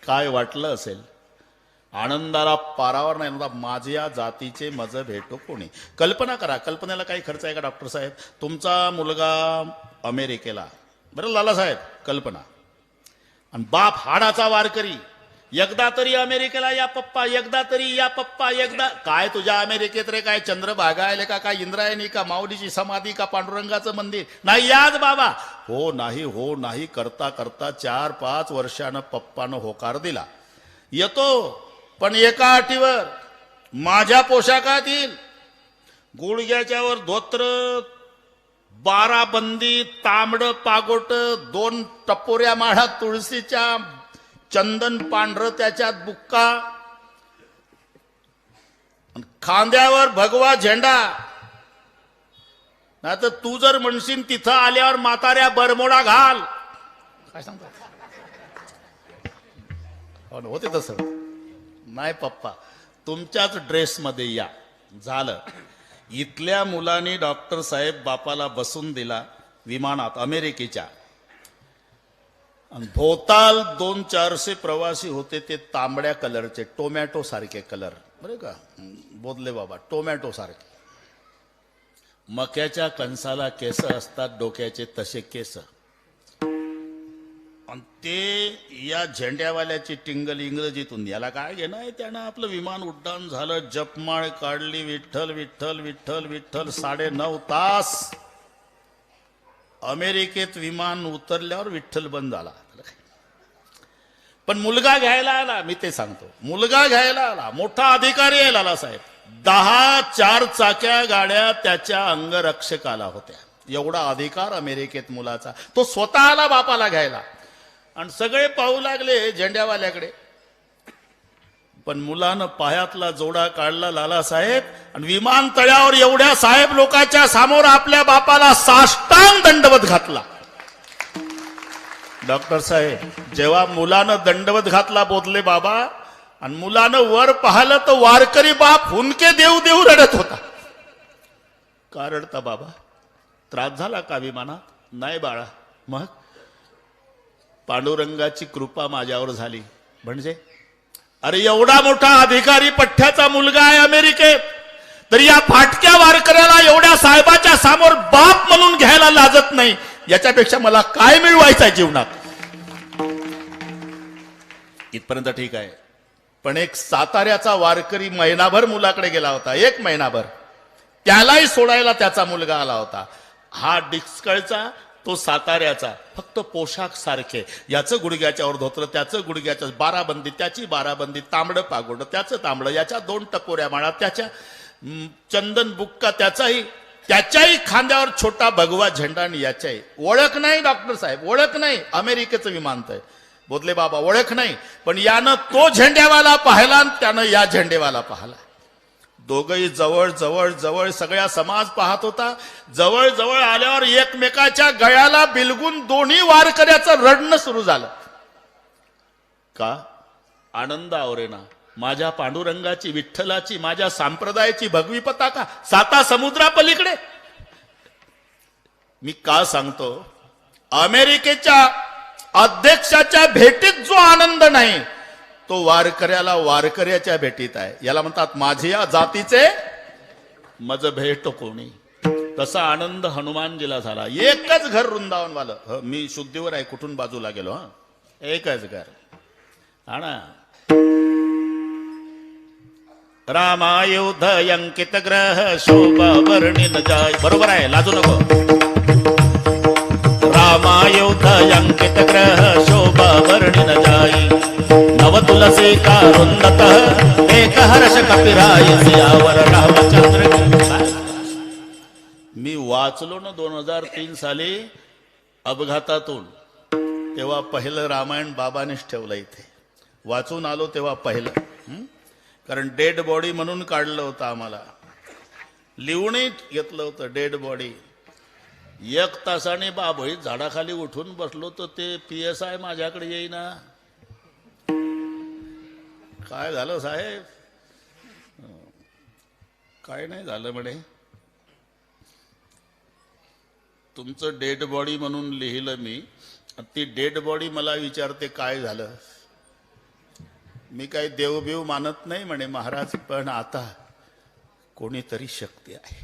काय वाटलं असेल? आनंदाला पारावर नाही नव्हता. माझ्या जातीचे मज भेटो कोणी. कल्पना करा, कल्पनेला काही खर्च आहे का डॉक्टर साहेब? तुमचा मुलगा अमेरिकेला, बरं लालासाहेब, कल्पना, आणि बाप हाडाचा वारकरी. एकदा तरी अमेरिकेला या पप्पा, एकदा तरी या पप्पा, एकदा. काय तुझ्या अमेरिकेत रे काय चंद्रभागा आले का, काय इंद्रायणी का, माऊलीची समाधी का, पांडुरंगाचं मंदिर? नाही याच बाबा. हो नाही करता करता 4-5 वर्षानं पप्पानं होकार दिला. येतो, पण एका अटीवर. माझ्या पोशाखात येईल. गुडघ्याच्यावर धोत्र, 12 बंदी, तांबड पागोट, 2 टपोऱ्या माळा तुळशीच्या, चंदन पांढरं त्याच्यात बुक्का, खांद्यावर भगवा झेंडा. नाही तर तू जर म्हणशील तिथं आल्यावर म्हाताऱ्या बरमोडा घाल. काय सांगतो? होते तसं. नाही पप्पा, तुमच्याच ड्रेसमध्ये या. झालं. इथल्या मुलांनी डॉक्टर साहेब बापाला बसून दिला विमानात अमेरिकेच्या. आणि भोवताल 200-400 प्रवासी होते. ते तांबड्या कलरचे, टोमॅटो सारखे कलर, बरं का, बोधले बाबा, टोमॅटो सारखे. मक्याच्या कणसाला केस असतात डोक्याचे, तसे केस. आणि ते या झेंड्यावाल्याची टिंगल इंग्रजीतून. याला काय घेणं आहे? त्यानं आपलं विमान उड्डाण झालं, जपमाळ काढली, विठ्ठल विठ्ठल विठ्ठल विठ्ठल. 9.5 तास अमेरिकेत विमान उतरल्यावर विठ्ठल बंद झाला. पण मुलगा घ्यायला आला. मी ते सांगतो, मुलगा घ्यायला आला, मोठा अधिकारी आहे लालासाहेब. 10 4-चाक्या गाड्या त्याच्या अंगरक्षकाला होत्या. एवढा अधिकार अमेरिकेत मुलाचा. तो स्वतः आला बापाला घ्यायला. आणि सगळे पाहू लागले झेंड्यावाल्याकडे. पण मुलानं पायातला जोडा काढला लालासाहेब, आणि विमानतळावर एवढ्या साहेब लोकांच्या समोर आपल्या बापाला साष्टांग दंडवत घातला. डॉक्टर साहेब, जेव्हा मुलानं दंडवत घातला बोधले बाबा, आणि मुलानं वर पाहिलं तर वारकरी बाप हुंदके देऊ देऊ रडत होता. का रडता बाबा? त्रास झाला का विमानात? नाही बाळा. मग पांडुरंगाची कृपा माझ्यावर झाली. म्हणजे अरे एवढा मोठा अधिकारी पठ्ठ्याचा मुलगा आहे अमेरिकेत, तरी या फाटक्या वारकऱ्याला एवढ्या साहेबाच्या समोर बाप म्हणून घ्यायला लाजत नाही. याच्यापेक्षा मला काय मिळवायचं जीवनात? इथपर्यंत ठीक आहे. पण एक साताऱ्याचा वारकरी महिनाभर मुलाकडे गेला होता. 1 महिनाभर. त्यालाही सोडायला त्याचा मुलगा आला होता. हा डिस्कळचा, तो साताऱ्याचा. फक्त पोशाख सारखे. याचं गुडघ्याच्यावर धोत्र, त्याचं गुडघ्याच्या 12 बंदी, त्याची 12 बंदी, तांबडं पागोड, त्याचं तांबडं, याच्या 2 टपोऱ्या माळा, त्याच्या चंदन बुक्का, त्याच्याही खांद्यावर छोटा भगवा झेंडा. आणि याच्याही ओळख नाही डॉक्टर साहेब, ओळख नाही. अमेरिकेचं विमानतळ. बोधले बाबा, ओळख नाही. पण यानं तो झेंड्यावाला पाहिला आणि त्यानं या झेंडेवाला पाहिला. दोघही जवळ जवळ जवळ. सगळ्या समाज पाहत होता. जवळ जवळ आल्यावर एकमेकाच्या गळ्याला बिलगून दोन्ही वारकऱ्याचं रडणं सुरू झालं. का? आनंद आवरेना. माझ्या पांडुरंगाची, विठ्ठलाची, माझ्या संप्रदायाची भगवी पताका 7 समुद्रापलीकडे. मी का सांगतो? अमेरिकेच्या अध्यक्षाच्या भेटीत जो आनंद नाही, तो वारकऱ्याला वारकऱ्याच्या भेटीत आहे. याला म्हणतात माझ्या जातीचे मज भेट कोणी. तसा आनंद हनुमानजीला झाला. एकच घर वृंदावनवालं. मी शुद्धीवर आहे, कुठून बाजूला गेलो. एकच घर. हा ना. रामायुध अंकित ग्रह शोभा वर्णिन जाय. बरोबर आहे, लाजू नको. रामायुध अंकित ग्रह शोभा वर्णिन जाई. नव तुलसी का रुंदत एक हर्ष कपिराय सियावर रामचंद्र. मी वाचलो ना 2003 साली अपघातातून. तेव्हा पहिलं रामायण बाबानेच ठेवलं इथे. वाचून आलो तेव्हा पहिलं. कारण डेड बॉडी म्हणून काढलं होतं आम्हाला. लिहूनही घेतलं होतं डेड बॉडी. 1 तासाने बाबळी झाडाखाली उठून बसलो तर ते PSI माझ्याकडे येईना. काय झालं साहेब? काय नाही झालं म्हणे. तुमचं डेड बॉडी म्हणून लिहिलं मी. ती डेड बॉडी मला विचारते काय झालं. मी काही देवबीव मानत नाही म्हणे महाराज, पण आता कोणीतरी शक्ती आहे.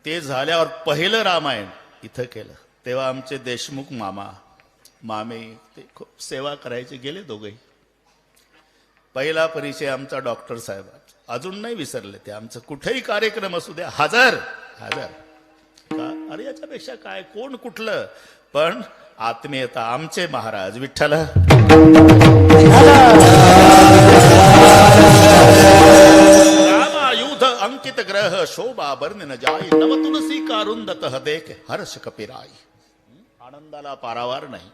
ते झाल्यावर पहिलं रामायण इथं केलं. तेव्हा आमचे देशमुख मामा मामे ते खूप सेवा करायचे, गेले दोघेही. पहिला परिचय आमचा डॉक्टर साहेब, अजून नाही विसरले ते. आमचं कुठेही कार्यक्रम असू द्या, हजर हजर. का अरे याच्यापेक्षा काय, कोण कुठलं, पण आत्मीयता. आमचे महाराज विठ्ठल. रामायुध अंकित ग्रह शोभा बर्न न जाई, नव तुलसी का रुंदत देख हर्ष कपिराई. आनंदाला पारावार नाही.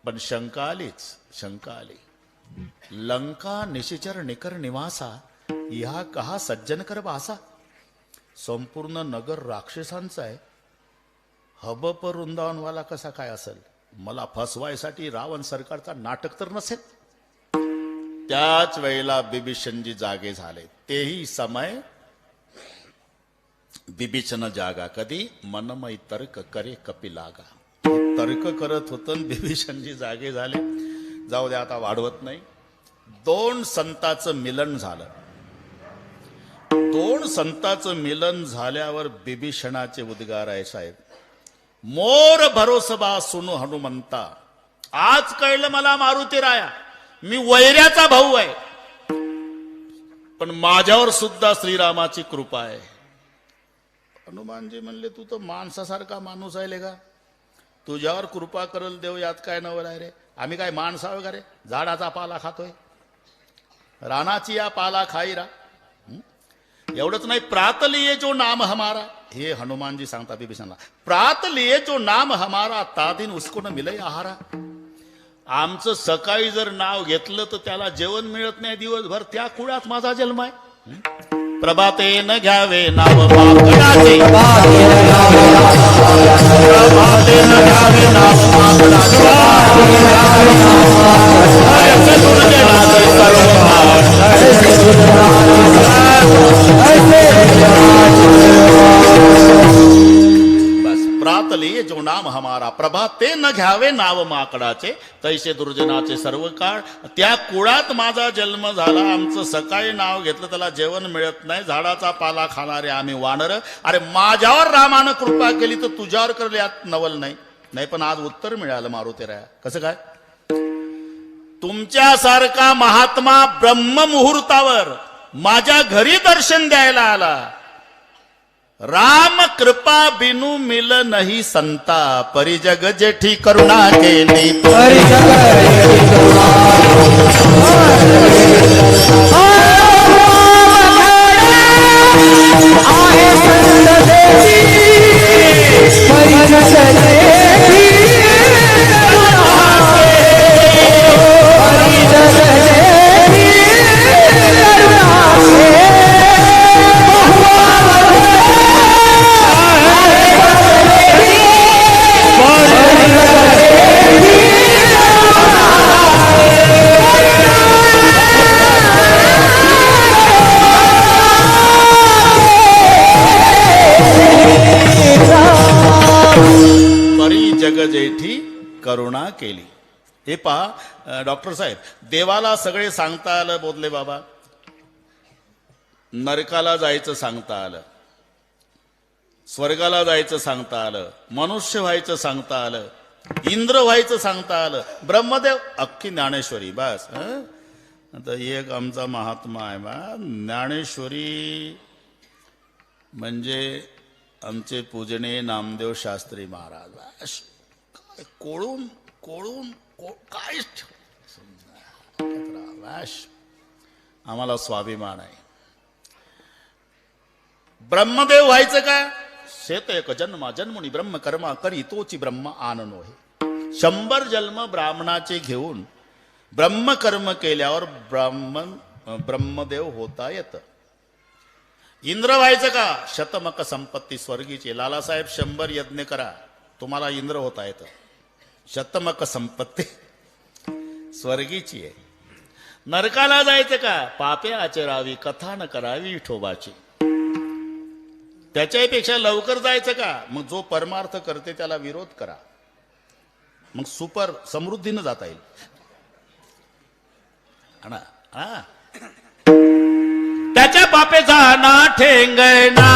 पण शंका आली. लंका निशिचर निकर निवासा, या कहा सज्जन कर बासा. संपूर्ण नगर राक्षसांचं आहे, हबप वृंदावनवाला कसा काय असेल? मला फसवायसाठी रावण सरकारचा नाटक तर नसेल. त्याच वेळेला बिभीषणजी जागे झाले. तेही समय बिभीषण जागा. कधी? मनमय तर्क करे कपिलागा. तर्क करत होतं, बिभीषणजी जागे झाले. जाऊ द्या, आता वाढवत नाही. दोन संतांचं मिलन झालं. दोन संतांचं मिलन झाल्यावर बिभीषणाचे उद्गार आहे साहेब. मोर भरोसबा सुनु हनुमंता. आज कळलं मला मारुती राया, मी वैऱ्याचा भाऊ आहे, पण माझ्यावर सुद्धा श्रीरामाची कृपा आहे. हनुमानजी म्हणले, तू तर माणसासारखा माणूस आहे का? तुझ्यावर कृपा करल देव, यात काय नवल आहे रे? आम्ही काय माणसा वगैरे? झाडाचा पाला खातोय, रानाची या पाला खाईरा. एवढंच नाही, प्रात लिए जो नाम हमारा, हे हनुमानजी सांगता बिभीषणला, प्रात लिए जो नाम हमारा, तादिन उसको न मिले आहारा. आमचं सकाळी जर नाव घेतलं तर त्याला जेवण मिळत नाही दिवसभर. त्या कुळात माझा जन्म आहे. प्रभाते न घ्यावे नाव माकडाचे, प्रभाते न घ्यावे नाव माकडाचे, बस प्रात लिए जो नाम हमारा, प्रभाते न घ्यावे नाव माकडाचे, तैसे दुर्जनाचे सर्व काळ. त्या कुळात माझा जन्म झाला. आमचं सकाळी नाव घेतलं त्याला जेवण मिळत नाही, झाडाचा पाला खाणारे आम्ही वानर. अरे माझ्यावर रामानं कृपा केली तर तुझ्यावर करले, यात नवल नाही. नाही पण आज उत्तर मिळालं मारुतीराया. कसं काय? तुमच्यासारखा महात्मा ब्रह्म मुहूर्तावर माझ्या घरी दर्शन द्यायला आला. राम कृपा बिनु मिल नहीं संता, परिजग जेठी करुणा केली. परिजग जगजेठी करुणा केली. हे पहा डॉक्टर साहेब, देवाला सगळे सांगता आलं बोधले बाबा, नरकाला जायचं सांगता आलं, स्वर्गाला जायचं सांगता आलं, मनुष्य व्हायचं सांगता आलं, इंद्र व्हायचं सांगता आलं, ब्रह्मदेव, अख्खी ज्ञानेश्वरी. बस आता एक आमचा महात्मा आहे बा, ज्ञानेश्वरी म्हणजे आमचे पूजनीय नामदेव शास्त्री महाराज. कोळून कोळून काय आम्हाला स्वाभिमान आहे. ब्रह्मदेव व्हायचं का? शेत एक जन्मा जन्मुनी ब्रह्म कर्मा करी तोची ब्रह्म आननो हे. 100 जन्म ब्राह्मणाचे घेऊन ब्रह्मकर्म केल्यावर ब्रह्मदेव होता येतं. इंद्र व्हायचं का? शतमक संपत्ती स्वर्गीची. लालासाहेब 100 यज्ञ करा, तुम्हाला इंद्र होता येतं. शतमक संपत्ती स्वर्गीची आहे. नरकाला जायचं का? पापे आचरावी, कथा न करावी विठोबाची. त्याच्यापेक्षा लवकर जायचं का? मग जो परमार्थ करते त्याला विरोध करा. मग सुपर समृद्धीनं जाता येईल. हा हा. त्याच्या पापे जाना ठेंगना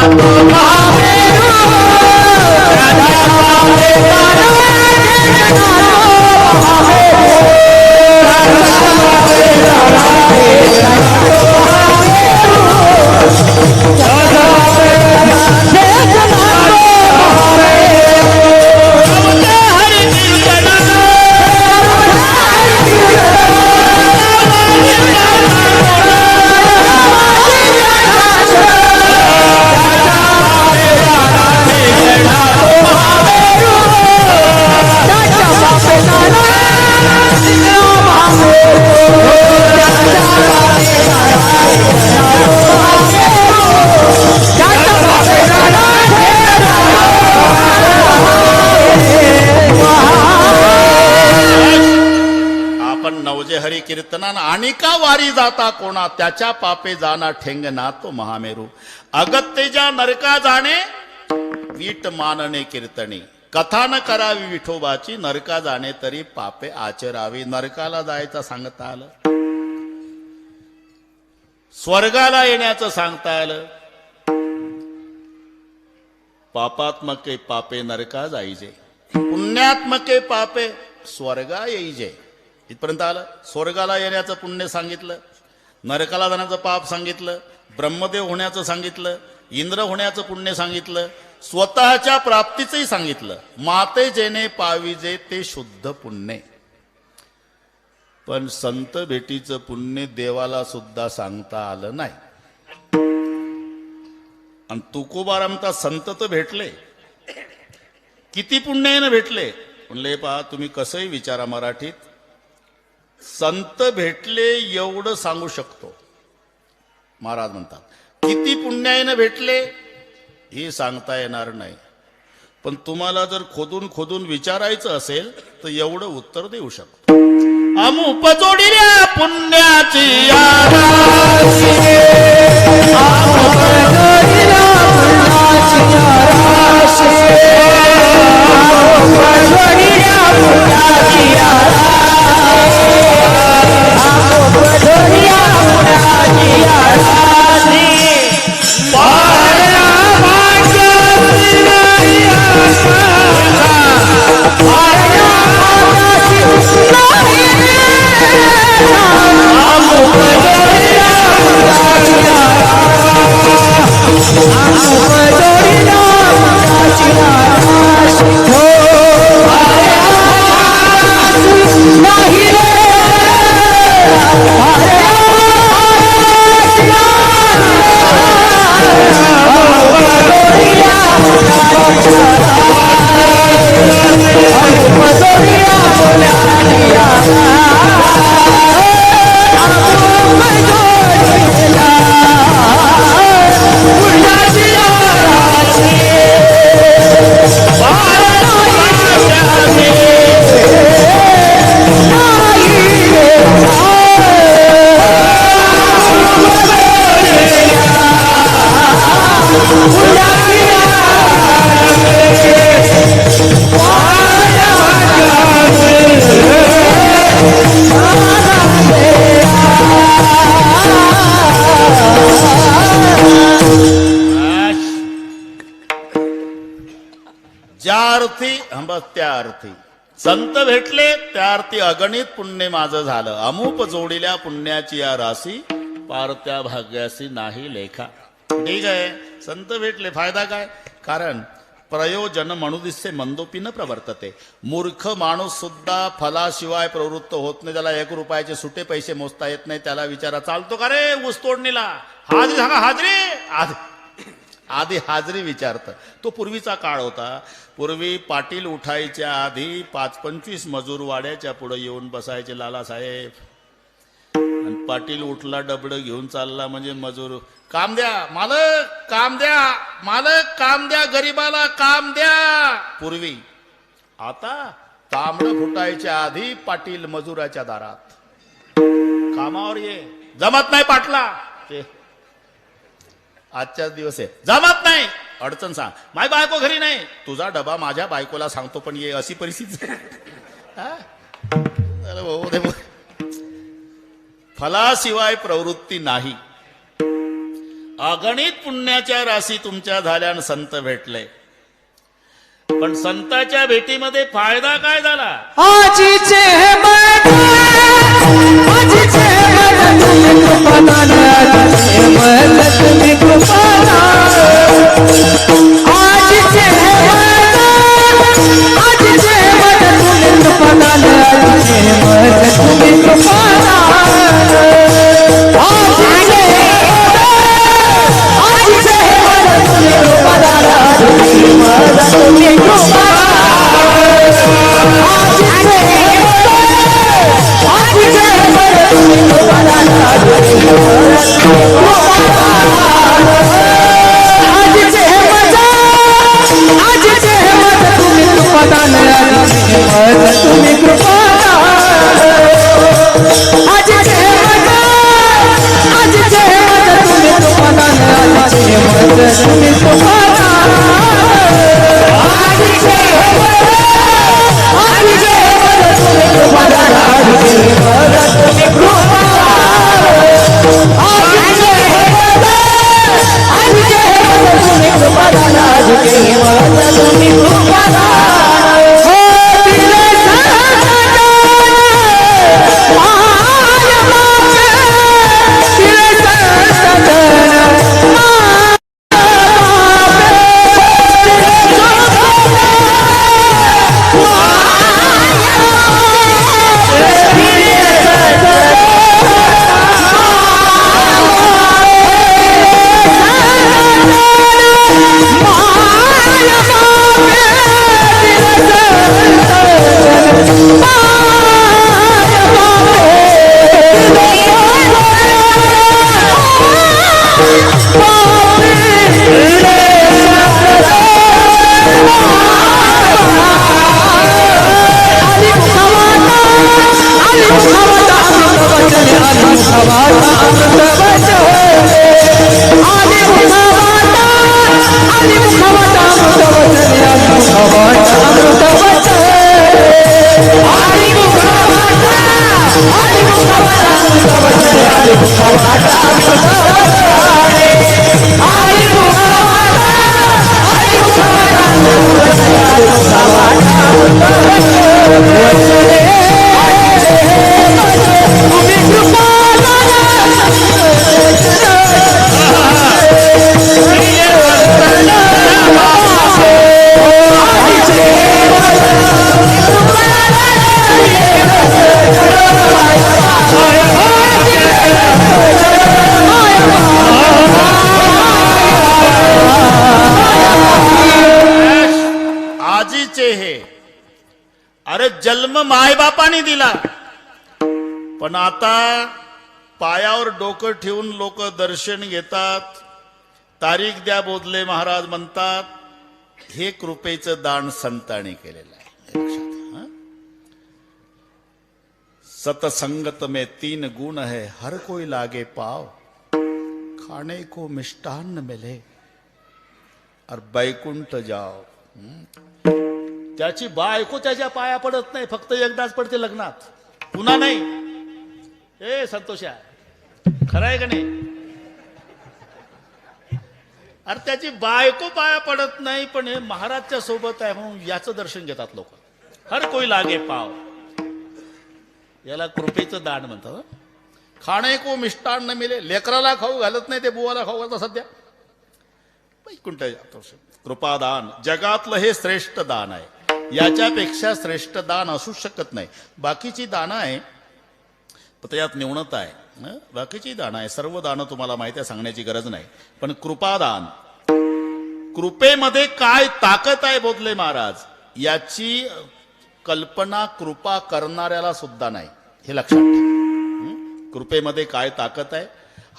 हरी कीर्तनान आणि का वारी जाता कोणा त्याच्या पापे जाना ठेंगना तो महामेरू अगत्तेच्या नरका जाणे वीट मानणे कीर्तनी कथा न करावी विठोबाची नरका जाणे तरी पापे आचरावी. नरकाला जायचं सांगता आलं, स्वर्गाला येण्याचं सांगता आलं. पापात्मके पापे नरका जाईजे पुण्यात्मके पापे स्वर्गा येईजे. इथपर्यंत आलं. स्वर्गाला येण्याचं पुण्य सांगितलं, नरकाला जाण्याचं पाप सांगितलं, ब्रह्मदेव होण्याचं सांगितलं, इंद्र होण्याचं पुण्य सांगितलं, स्वतःच्या प्राप्तीचंही सांगितलं. माते जेने पाविजे ते शुद्ध पुण्य. पण संत भेटीचं पुण्य देवाला सुद्धा सांगता आलं नाही. आणि तुकोबारामता संत तर भेटले, किती पुण्याने भेटले. म्हणले पहा तुम्ही कसंही विचारा, मराठीत संत भेटले एवढं सांगू शकतो. महाराज म्हणतात किती पुण्याने भेटले हे सांगता येणार नाही. पण तुम्हाला जर खोदून खोदून विचारायचं असेल तर एवढं उत्तर देऊ शकतो. अमुप जोडिल्या पुण्याची त्या अर्थी संत भेटले त्या अर्थी अगणित पुण्य माझं झालं. अमुप जोडिल्या पुण्याची या राशी पार त्या भाग्यासी नाही लेखा. ठीक आहे, संत भेटले फायदा काय? कारण प्रयोजन मनुदिसे मंदोपी न प्रवर्तते. मूर्ख माणूस सुद्धा फलाशिवाय प्रवृत्त होत नाही. त्याला 1 रुपयाचे सुटे पैसे मोजता येत नाही. त्याला विचारा चालतो का रे ऊस तोडणीला? हाजरी सांगा, हाजरी. आधी हाजरी विचारतं. तो पूर्वीचा काळ होता. पूर्वी पाटील उठायच्या आधी 5-25 मजूर वाड्याच्या पुढे येऊन बसायचे लालासाहेब. आणि पाटील उठला डबडं घेऊन चालला म्हणजे मजूर काम द्या मालक, काम द्या मालक, काम द्या गरीबाला, काम द्या. पूर्वी. आता तांबडं फुटायच्या आधी पाटील मजुराच्या दारात, कामावर ये. जमत नाही पाटला, ते आजच्याच दिवस आहे. जमत नाही, अडचण सांग. माझी बायको घरी नाही, तुझा डबा माझ्या बायकोला सांगतो पण ये, अशी परिस्थिती. अरे भाऊ दे. फलाशिवाय प्रवृत्ती नाही. अगणित पुण्याच्या राशी तुमच्या झाल्या आणि संत भेटले, पण संताच्या भेटीमध्ये फायदा काय झाला? आजीचे हे मन, आजीचे हे मन तुम्ही कृपादान, आजीचे मन तुम्ही कृपादान. आजीचे हे मन, आजीचे हे मन तुम्ही कृपादान, आजीचे हे मन तुम्ही कृपादान. आजीचे हे मन तुम्ही कृपादान, आजीचे हे मन तुम्ही कृपादान. अरे जन्म मायबापाने दिला, पण आता पायावर डोकं ठेवून लोक दर्शन घेतात. तारीख द्या बोधले महाराज म्हणतात. हे कृपेचं दान संतांनी केलेलं आहे. लक्षात. सतसंगत में 3 गुण है, हर कोई लागे पाव. खाने को मिष्टान्न मिले और बैकुंठ जाओ. त्याची बायको त्याच्या पाया पडत नाही, फक्त एकदाच पडते लग्नात, पुन्हा नाही. ए संतोषा, खरं आहे का नाही? अरे त्याची बायको पाया पडत नाही, पण हे महाराजच्या सोबत आहे म्हणून याचं दर्शन घेतात लोक. हर कोई लागे पाव. याला कृपेचं दान म्हणतात. खाणे को मिष्टान्न मिले. लेकराला खाऊ घालत नाही, ते बुवाला खाऊ घालतात सध्या. वैकुंठ कृपादान जगातलं हे श्रेष्ठ दान आहे. याच्यापेक्षा श्रेष्ठ दान असू शकत नाही. बाकीची दान आहे, पण यात न्यूनता आहे. बाकीची दान आहे, सर्व दान तुम्हाला माहिती आहे, सांगण्याची गरज नाही. पण कृपादान, कृपेमध्ये काय ताकद आहे बोधले महाराज, याची कल्पना कृपा करणाऱ्याला सुद्धा नाही. हे लक्षात ठेवा. कृपेमध्ये काय ताकद आहे.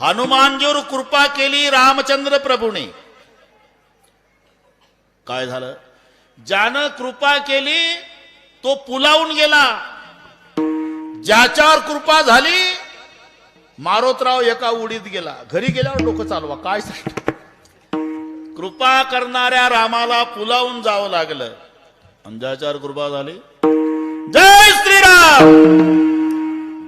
हनुमानजीवर कृपा केली रामचंद्र प्रभूने. काय झालं? ज्यानं कृपा केली तो पुलावून गेला. ज्याच्यावर कृपा झाली मारोतराव एका उडीत गेला. घरी गेल्यावर डोकं चालवा. काय कृपा करणाऱ्या रामाला पुलावून जावं लागलं. आणि ज्याच्यावर कृपा झाली, जय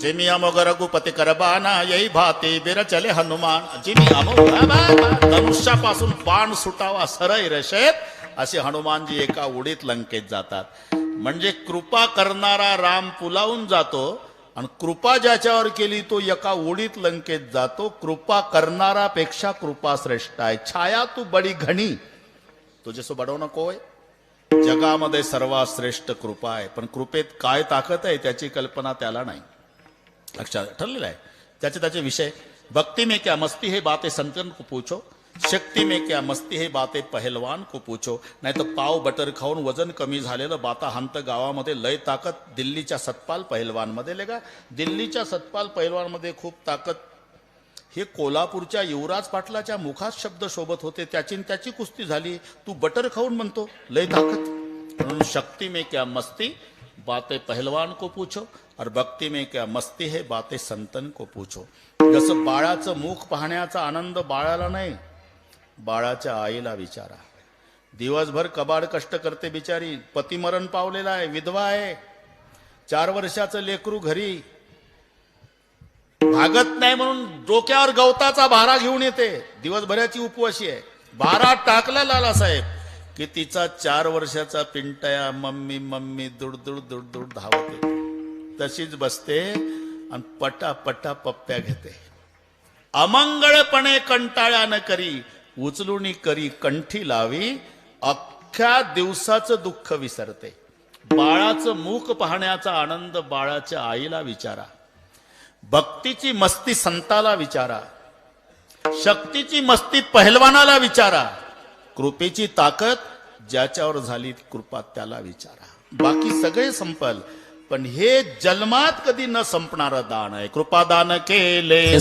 जिमी अमोघ रघुपती करबाना यही भाती बिर चले हनुमान. जिमी अमोघ धनुष्यापासून बाण सुटावा सरळ रेषेत असे हनुमानजी एका उडीत लंकेत जातात. म्हणजे कृपा करणारा राम पुलावून जातो आणि कृपा ज्याच्यावर केली तो एका उडीत लंकेत जातो. कृपा करणारा पेक्षा कृपा श्रेष्ठ आहे. छाया तू बडी घणी तुझे बडवू नकोय. जगामध्ये सर्वात श्रेष्ठ कृपा आहे, पण कृपेत काय ताकद आहे त्याची कल्पना त्याला नाही. लक्षात ठरलेलं आहे. त्याचे विषय. भक्ति में क्या मस्ती है बातें संतन को पूछो, शक्ती में क्या मस्ती है बातें पहलवान को पूछो. नाही तर पाव बटर खाऊन वजन कमी झालेलं बाता हंत गावामध्ये लय ताकद दिल्लीच्या सतपाल पहिलवान मध्ये लेगा. दिल्लीच्या सतपाल पहिलवान मध्ये खूप ताकद. हे कोल्हापूरच्या युवराज पाटलाच्या मुखात शब्द शोभत होते. त्याची कुस्ती झाली. तू बटर खाऊन म्हणतो लय ताकद. म्हणून शक्ती में क्या मस्ती बातें पहलवान को पूछो और भक्ति में क्या मस्ती है बातें संतन को पूछो. जसं बाळाचं मुख पाहण्याचा आनंद बाळाला नाही, बाळाच्या आईला विचारा. दिवसभर कबाड कष्ट करते बिचारी. पती मरण पावलेला आहे, विधवा आहे. 4 वर्षाचं लेकरू घरी भागत नाही म्हणून डोक्यावर गवताचा भारा घेऊन येते. दिवसभराची उपवाशी आहे. भारा टाकला लालासाहेब की तिचा 4 वर्षाचा पिंटया मम्मी मम्मी दुडदुड दुडदुड धावते. तशीच बसते आणि पटापटा पप्प्या घेते. अमंगळपणे कंटाळ्यानं करी उचलून करी कंठी लावी. अख्ख्या दिवसाचं दुःख विसरते. बाळाचं मुख पाहण्याचा आनंद बाळाच्या आईला विचारा. भक्तीची मस्ती संताला विचारा. शक्तीची मस्ती पहिलवानाला विचारा. कृपेची ताकद ज्याच्यावर झाली कृपा त्याला विचारा. बाकी सगळे संपल, पण हे जन्मात कधी न संपणारं दान आहे. कृपादान केले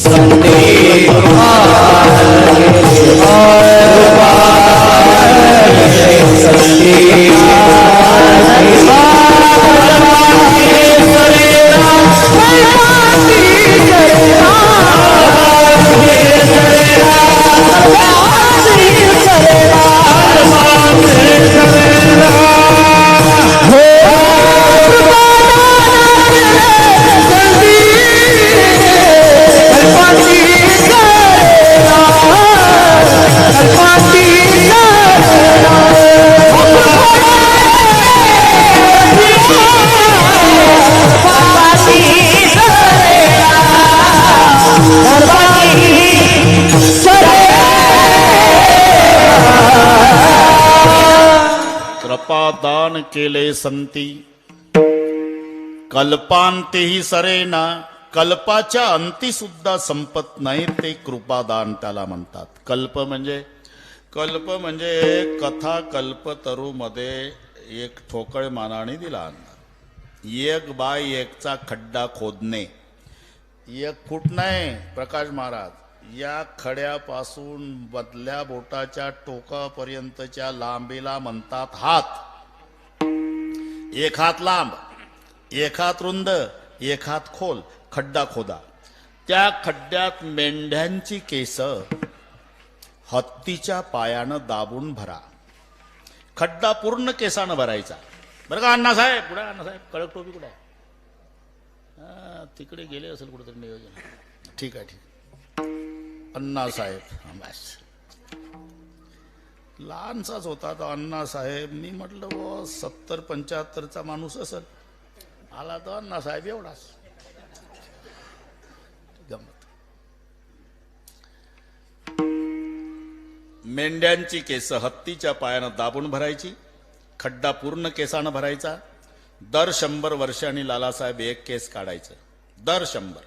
कृपादान केले संती कल्पांतेही सरेना. कल्पाच्या अंती सुद्धा संपत नाही ते कृपादान त्याला म्हणतात. कल्प म्हणजे कथा कल्पतरू मध्ये एक ठोकळ मानाने दिला. 1 बाय 1चा खड्डा खोदणे. 1 फूट नाही प्रकाश महाराज. या खड्यापासून बदल्या बोटाच्या टोकापर्यंतच्या लांबीला म्हणतात हात. 1 हात लांब, 1 हात रुंद, 1 हात खोल खड्डा खोदा. त्या खड्ड्यात मेंढ्यांची केस हत्तीच्या पायानं दाबून भरा. खड्डा पूर्ण केसानं भरायचा. बरं का अण्णासाहेब? कुठे अण्णासाहेब? कळक टोपी कुठे आहे? तिकडे गेले असेल कुठेतरी नियोजन. ठीक आहे. अण्णासाहेब बस. लहानसाच होता तो अण्णासाहेब. मी म्हटलं व 70-75चा माणूस असेल. आला तो अण्णासाहेब एवढाच. गमत. मेंढ्यांची केस हत्तीच्या पायानं दाबून भरायची. खड्डा पूर्ण केसानं भरायचा. दर 100 वर्षांनी लालासाहेब 1 केस काढायचं. दर 100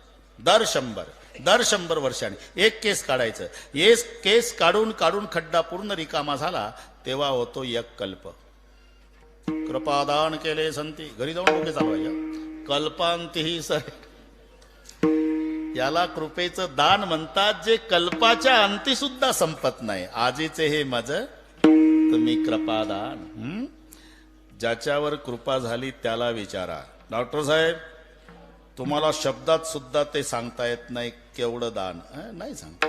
वर्षांनी 1 केस काढायचं. 1 केस काढून खड्डा पूर्ण रिकामा झाला तेव्हा होतो 1 कल्प. कृपादान केले संती. घरी जाऊन डोके चालवायचे. कल्पांतीही सरे. याला कृपेचं दान म्हणतात, जे कल्पाच्या अंती सुद्धा संपत नाही. आजीचे हे मज तुम्ही कृपादान. ज्याच्यावर कृपा झाली त्याला विचारा. डॉक्टर साहेब तुम्हाला शब्दात सुद्धा ते सांगता येत नाही केवढं दान. नाही सांगता.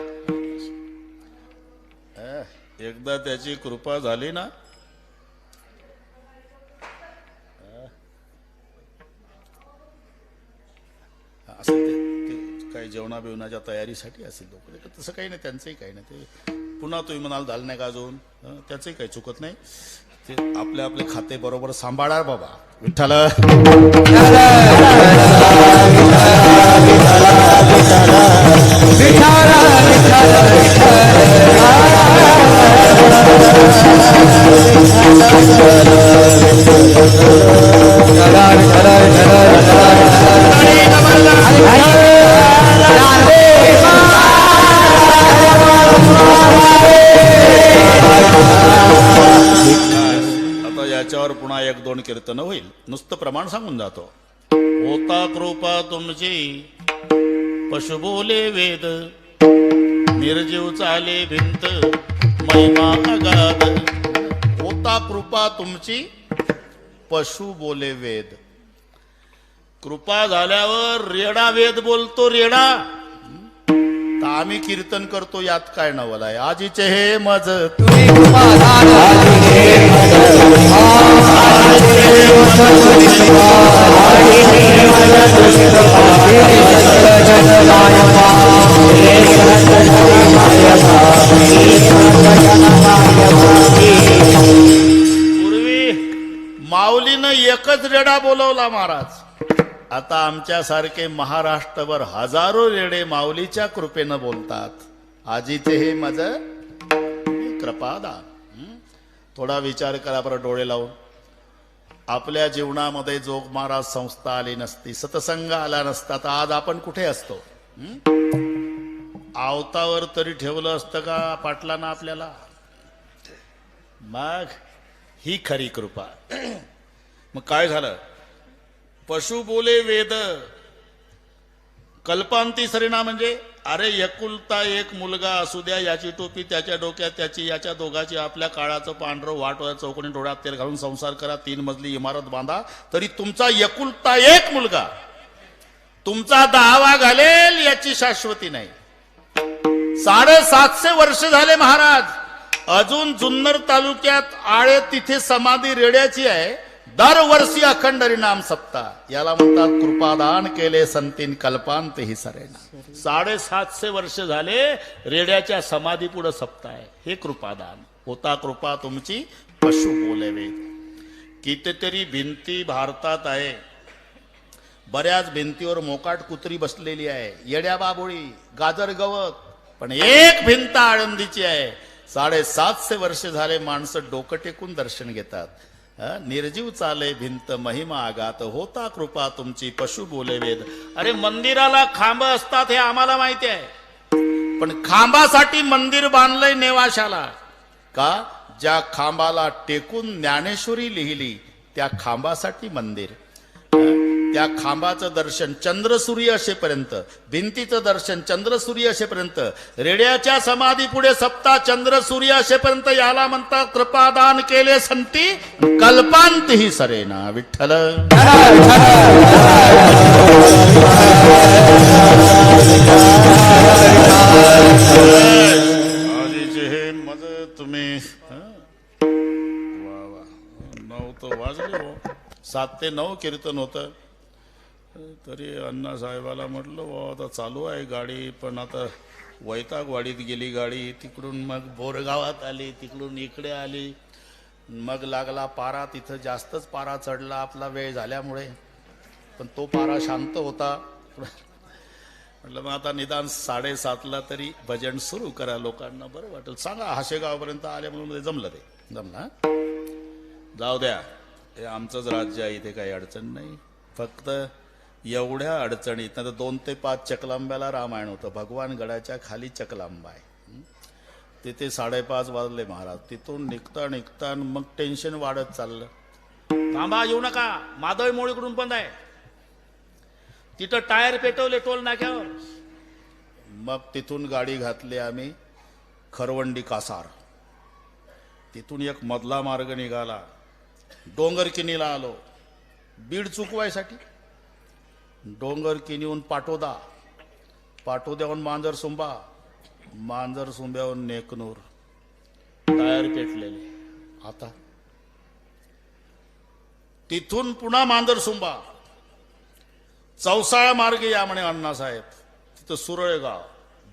एकदा त्याची कृपा झाली ना, जेवणा बिवणाच्या तयारीसाठी असेल लोक, तसं काही नाही, त्यांचंही काही नाही. ते पुन्हा तुम्ही म्हणाल झालं नाही का अजून, त्याचंही काही चुकत नाही. ते आपले आपले खाते बरोबर सांभाळा बाबा. विठ्ठल आता याच्यावर पुन्हा एक दोन कीर्तन होईल. नुसतं प्रमाण सांगून जातो. होता कृपा तुमची पशु बोले वेद, निर्जीव चाले भिंत महिमा अगाध. होता कृपा तुमची पशु बोले वेद. कृपा झाल्यावर रेडा वेद बोलतो, रेडा. तर आम्ही कीर्तन करतो, यात काय नवल आहे. आजीचे हे मज तुम्ही कृपादान पूर्वी माऊलीनं एकच रेडा बोलवला महाराज. आता आमच्यासारखे महाराष्ट्रभर हजारो रेडे माऊलीच्या कृपेनं बोलतात. आजीचे हे मज कृपादान. थोडा विचार करा बरं डोळे लावून. आपल्या जीवनामध्ये जोग महाराज संस्था आली नसती, सतसंग आला नसता, तर आज आपण कुठे असतो? आवतावर तरी ठेवलं असतं का पाटलांना आपल्याला? मग ही खरी कृपा. मग काय झालं? पशु बोले वेद, कल्पांती सरिणा म्हणजे अरे एकुलता एक मुलगा असू द्या, याची टोपी त्याच्या डोक्यात, त्याची याच्या दोघाची, आपल्या काळाचं पांढरं वाट चौकोनी डोळ्यात तेल घालून संसार करा, 3 मजली इमारत बांधा, तरी तुमचा एकुलता एक मुलगा तुमचा 10वा घालेल याची शाश्वती नाही. 750 वर्ष झाले महाराज, अजून जुन्नर तालुक्यात आळे तिथे समाधी रेड्याची आहे. दरवर्षी अखंड हरिनाम सप्ताह. याला म्हणतात कृपादान केले संतीन कल्पांत ही सरेना. 750 वर्ष झाले रेड्याच्या समाधी पुढे सप्ताह आहे. हे कृपादान. होता कृपा तुमची पशु बोले वेद. कितीतरी भिंती भारतात आहे, बऱ्याच भिंतीवर मोकाट कुत्री बसलेली आहे, येड्या बाबोळी, गाजर गवत, पण एक भिंत आळंदीची आहे. 750 वर्ष झाले माणसं डोकं टेकून दर्शन घेतात. निर्जीव चाले भिंत महिमा आगात. होता कृपा तुमची पशु बोले वेद. अरे मंदिराला खांब असतात हे आम्हाला माहिती आहे, पण खांबासाठी मंदिर बांधलंय नेवाशाला का? ज्या खांबाला टेकून ज्ञानेश्वरी लिहिली त्या खांबासाठी मंदिर. त्या खांबाचं दर्शन चंद्रसूर्य असेपर्यंत, भिंतीचं दर्शन चंद्रसूर्य असेपर्यंत, रेड्याच्या समाधी पुढे सप्ताह चंद्रसूर्य असेपर्यंत. याला म्हणतात कृपादान केले संती कल्पांत ही सरेना. विठ्ठल आजीचे हे मज तुम्ही. वा वा, 9 तर वाजले हो. 7 ते 9 कीर्तन होतं. तरी अण्णासाहेबाला म्हटलं वा आता चालू आहे गाडी, पण आता वैतागवाडीत गेली गाडी, तिकडून मग बोरगावात आली, तिकडून इकडे आली, मग लागला पारा. तिथं जास्तच पारा चढला आपला वेळ झाल्यामुळे, पण तो पारा शांत होता. म्हटलं मग आता निदान 7:30ला तरी भजन सुरू करा, लोकांना बरं वाटेल. सांगा हाशेगावपर्यंत आले म्हणून जमलं. ते जमलं. जाऊ द्या, हे आमचंच राज्य आहे, इथे काही अडचण नाही. फक्त एवढ्या अडचणीत, नाही तर 2 ते 5 चकलांब्याला रामायण होतं. भगवान गडाच्या खाली चकलांबा आहे. तिथे 5:30 वाजले महाराज. तिथून निघता मग टेन्शन वाढत चाललं. थांबा, येऊ नका, मादळ मोळीकडून बंद आहे. तिथं टायर पेटवले टोल नाक्यावर. मग तिथून गाडी घातली आम्ही खरवंडी कासार. तिथून एक मधला मार्ग निघाला, डोंगर किनीला आलो बीड चुकवायसाठी. डोंगर किनीहून पाटोदा, पाटोद्याहून मांजरसुंबा, मांजरसुंब्याहून नेकनूर. टायर पेटलेले. आता तिथून पुन्हा मांजरसुंबा, चौसाळा मार्ग या म्हणे अण्णासाहेब. तिथं सुरळगाव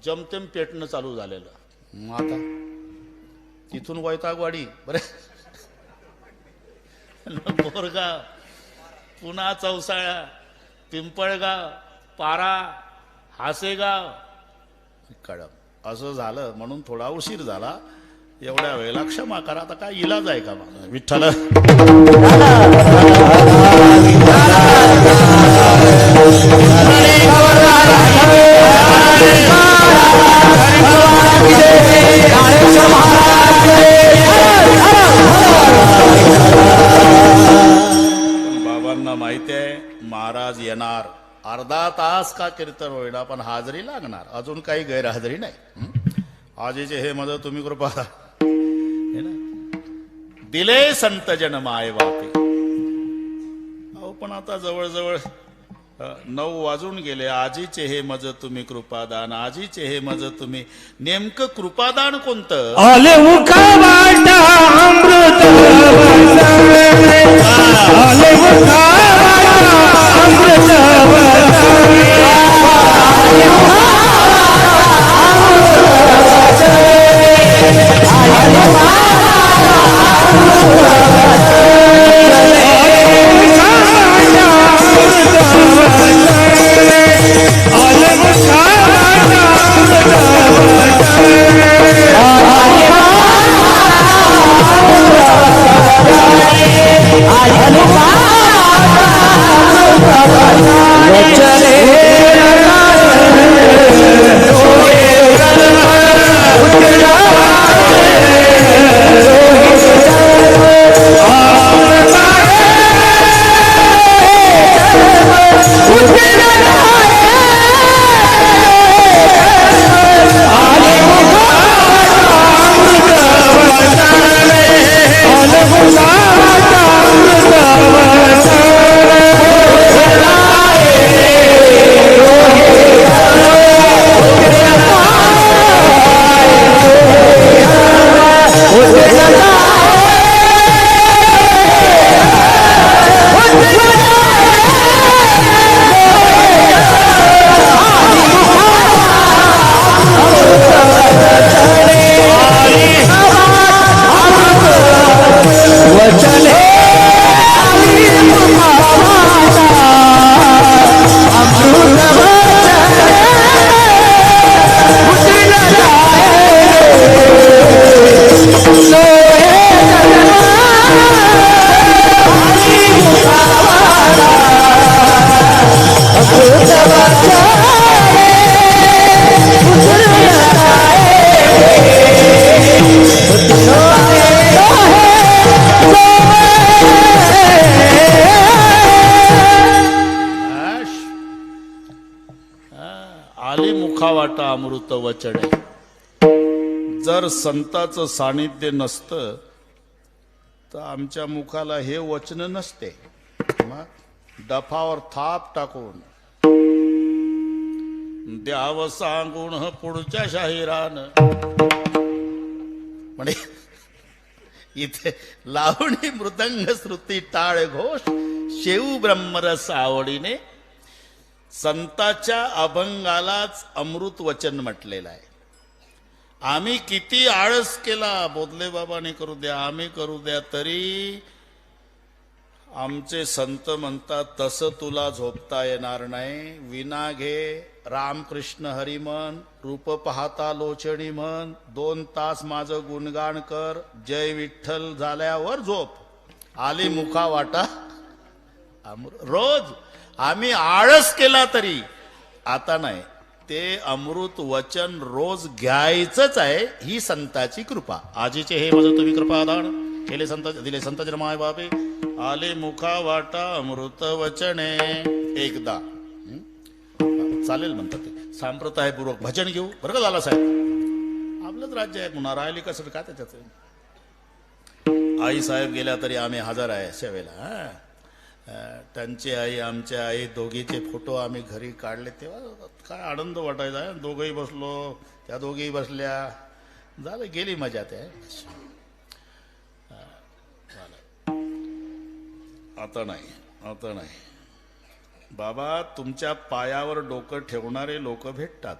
जमतेम पेटणं चालू झालेलं. मग आता तिथून वैतागवाडी बरे बोरगाव, पुन्हा चौसाळा, पिंपळगाव, पारा, हासेगाव, कळम असं झालं. म्हणून थोडा उशीर झाला. एवढ्या वेळेला क्षमा करा. आता काय इलाज आहे का मला? विठ्ठल बाबांना माहिती आहे महाराज येणार. अर्धा तास का कीर्तन होईना पण हाजरी लागणार. अजून काही गैरहजेरी नाही. आजीचे हे मज तुम्ही कृपा हे ना दिले संत जन माय बापे. अहो पण आता जवळजवळ 9 वाजून गेले. आजीचे हे मज तुम्ही कृपादान, आजीचे हे मज तुम्ही. नेमकं कृपादान कोणतं? आले मुखा वाटा अमृत वसवे, आले मुखा वाटा अमृत वसवे, आली मुखावाटा अमृत वचने. जर संताचं सानिध्य नसतं तर आमच्या मुखाला हे वचन नसते. मग डफावर थाप टाकून द्याव सांगून पुढच्या शाहिरानं म्हणजे इथे लावणी मृदंग श्रुती टाळ घोष शेऊ ब्रह्मरस आवडीने. संताच्या अभंगालाच अमृत वचन म्हटलेलं आहे. आम्ही किती आळस केला, बोधले बाबाने करू द्या, आम्ही करू द्या, तरी आमचे संत म्हणतात तसं तुला झोपता येणार नाही. विना घे, रामकृष्ण हरी म्हण, रूप पाहता लोचणी म्हण, 2 तास माझं गुणगान कर, जय विठ्ठल झाल्यावर झोप. आली मुखा वाटा रोज आम्ही आळस केला तरी आता नाही. ते अमृत वचन रोज घ्यायचंच आहे. ही संताची कृपा. आजीचे हे माझं तुम्ही कृपादान केले संत दिले संत जन्माय बाबे. आले मुखा वाटा अमृत वचने. एकदा चालेल म्हणतात ते सांप्रदायपूर्वक भजन घेऊ. बरं का झाला साहेब, आपलंच राज्य आहे, पुन्हा राहिली कसं काय त्याच्यात. आई साहेब गेल्या तरी आम्ही हजर आहे सेवेला. त्यांची आई आमची आई दोघीचे फोटो आम्ही घरी काढले तेव्हा काय आनंद वाटायचा. दोघंही बसलो, त्या दोघीही बसल्या, झालं गेली मजा. ते आता नाही, आता नाही. बाबा तुमच्या पायावर डोकं ठेवणारे लोक भेटतात,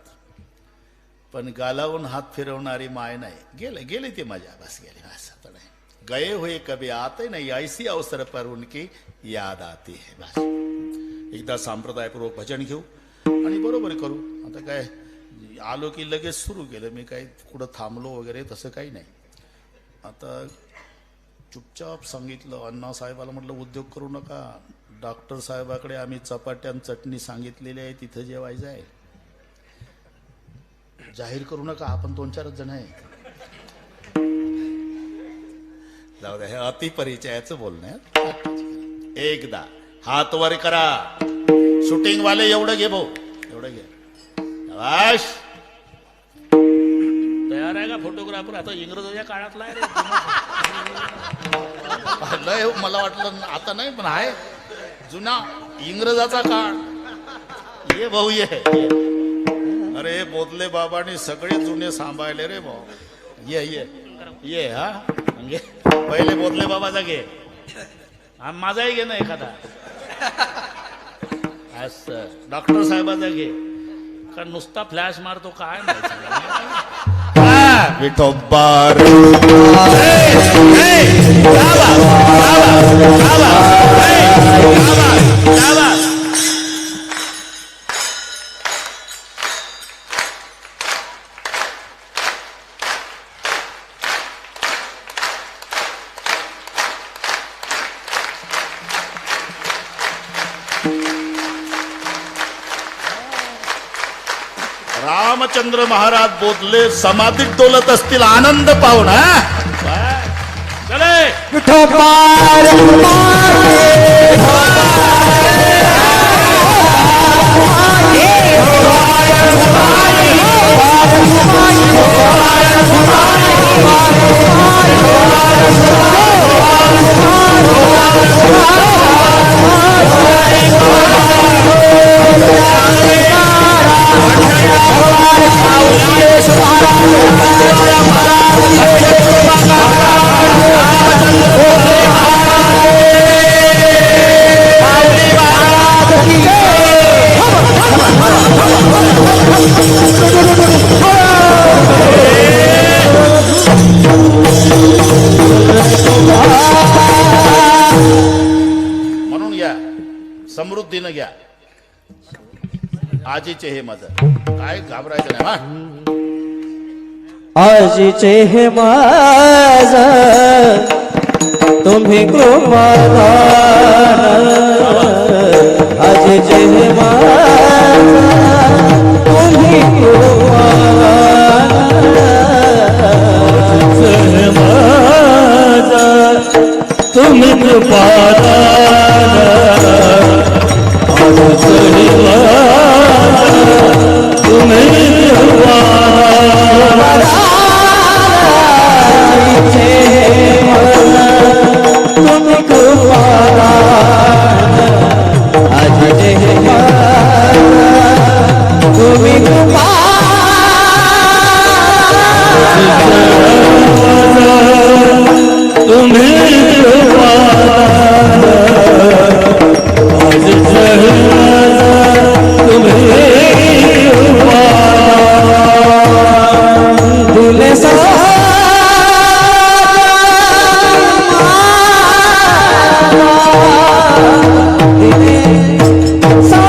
पण गालावून हात फिरवणारी माय नाही. गेले गेले ते मजा, बस गेले, असं तर नाही. गए हुए कभी आते नाही, ऐसी अवसर पर उनकी याद आती है. बस एकदा संप्रदायपूर्वक भजन घेऊ आणि बरोबर करू. आता काय आलो की लगेच सुरू केलं, मी काही कुठं थांबलो वगैरे तसं काही नाही. आता चुपचाप सांगितलं अण्णासाहेबाला, म्हटलं उद्योग करू नका, डॉक्टर साहेबाकडे आम्ही चपाट्यान चटणी सांगितलेली आहे, तिथं जेवायचं आहे. जाहीर करू नका, आपण 2-4 जण आहे. जाऊ द्या, हे अतिपरिचयाचं बोलणं आहे. एकदा हात वर करा, शूटिंग वाले एवढं घे भाऊ, एवढं घे. शाबाश. तयार आहे का फोटोग्राफर? आता इंग्रजाच्या काळातला आहे रे. मला वाटलं आता नाही, पण आहे जुना इंग्रजाचा काळ. ये भाऊ ये. अरे बोधले बाबांनी सगळे जुने सांभाळले रे भाऊ. ये ये ये. हा घे, पहिले बोधले बाबाचा घे, हा माझाही घे ना एखादा. असं डॉक्टर साहेबाचा घे का नुसता फ्लॅश मारतो काय माहिती. विठोबार रामचंद्र महाराज बोधले समाधीत डोलत असतील आनंद पाहून. चले म्हणून घ्या, समृद्धीनं घ्या. आजीचे हे माझं काय घाबरायचं नाही. आजीचे हे माझ तुम्ही कृपादान. आजीचे हे माझ तुम्ही कृपादान. तुम्ही कृपादान. तुम्ही तुम्ही कृपादान. आजीचे हे तुम्ही तुम्ही दिले सा दिले सा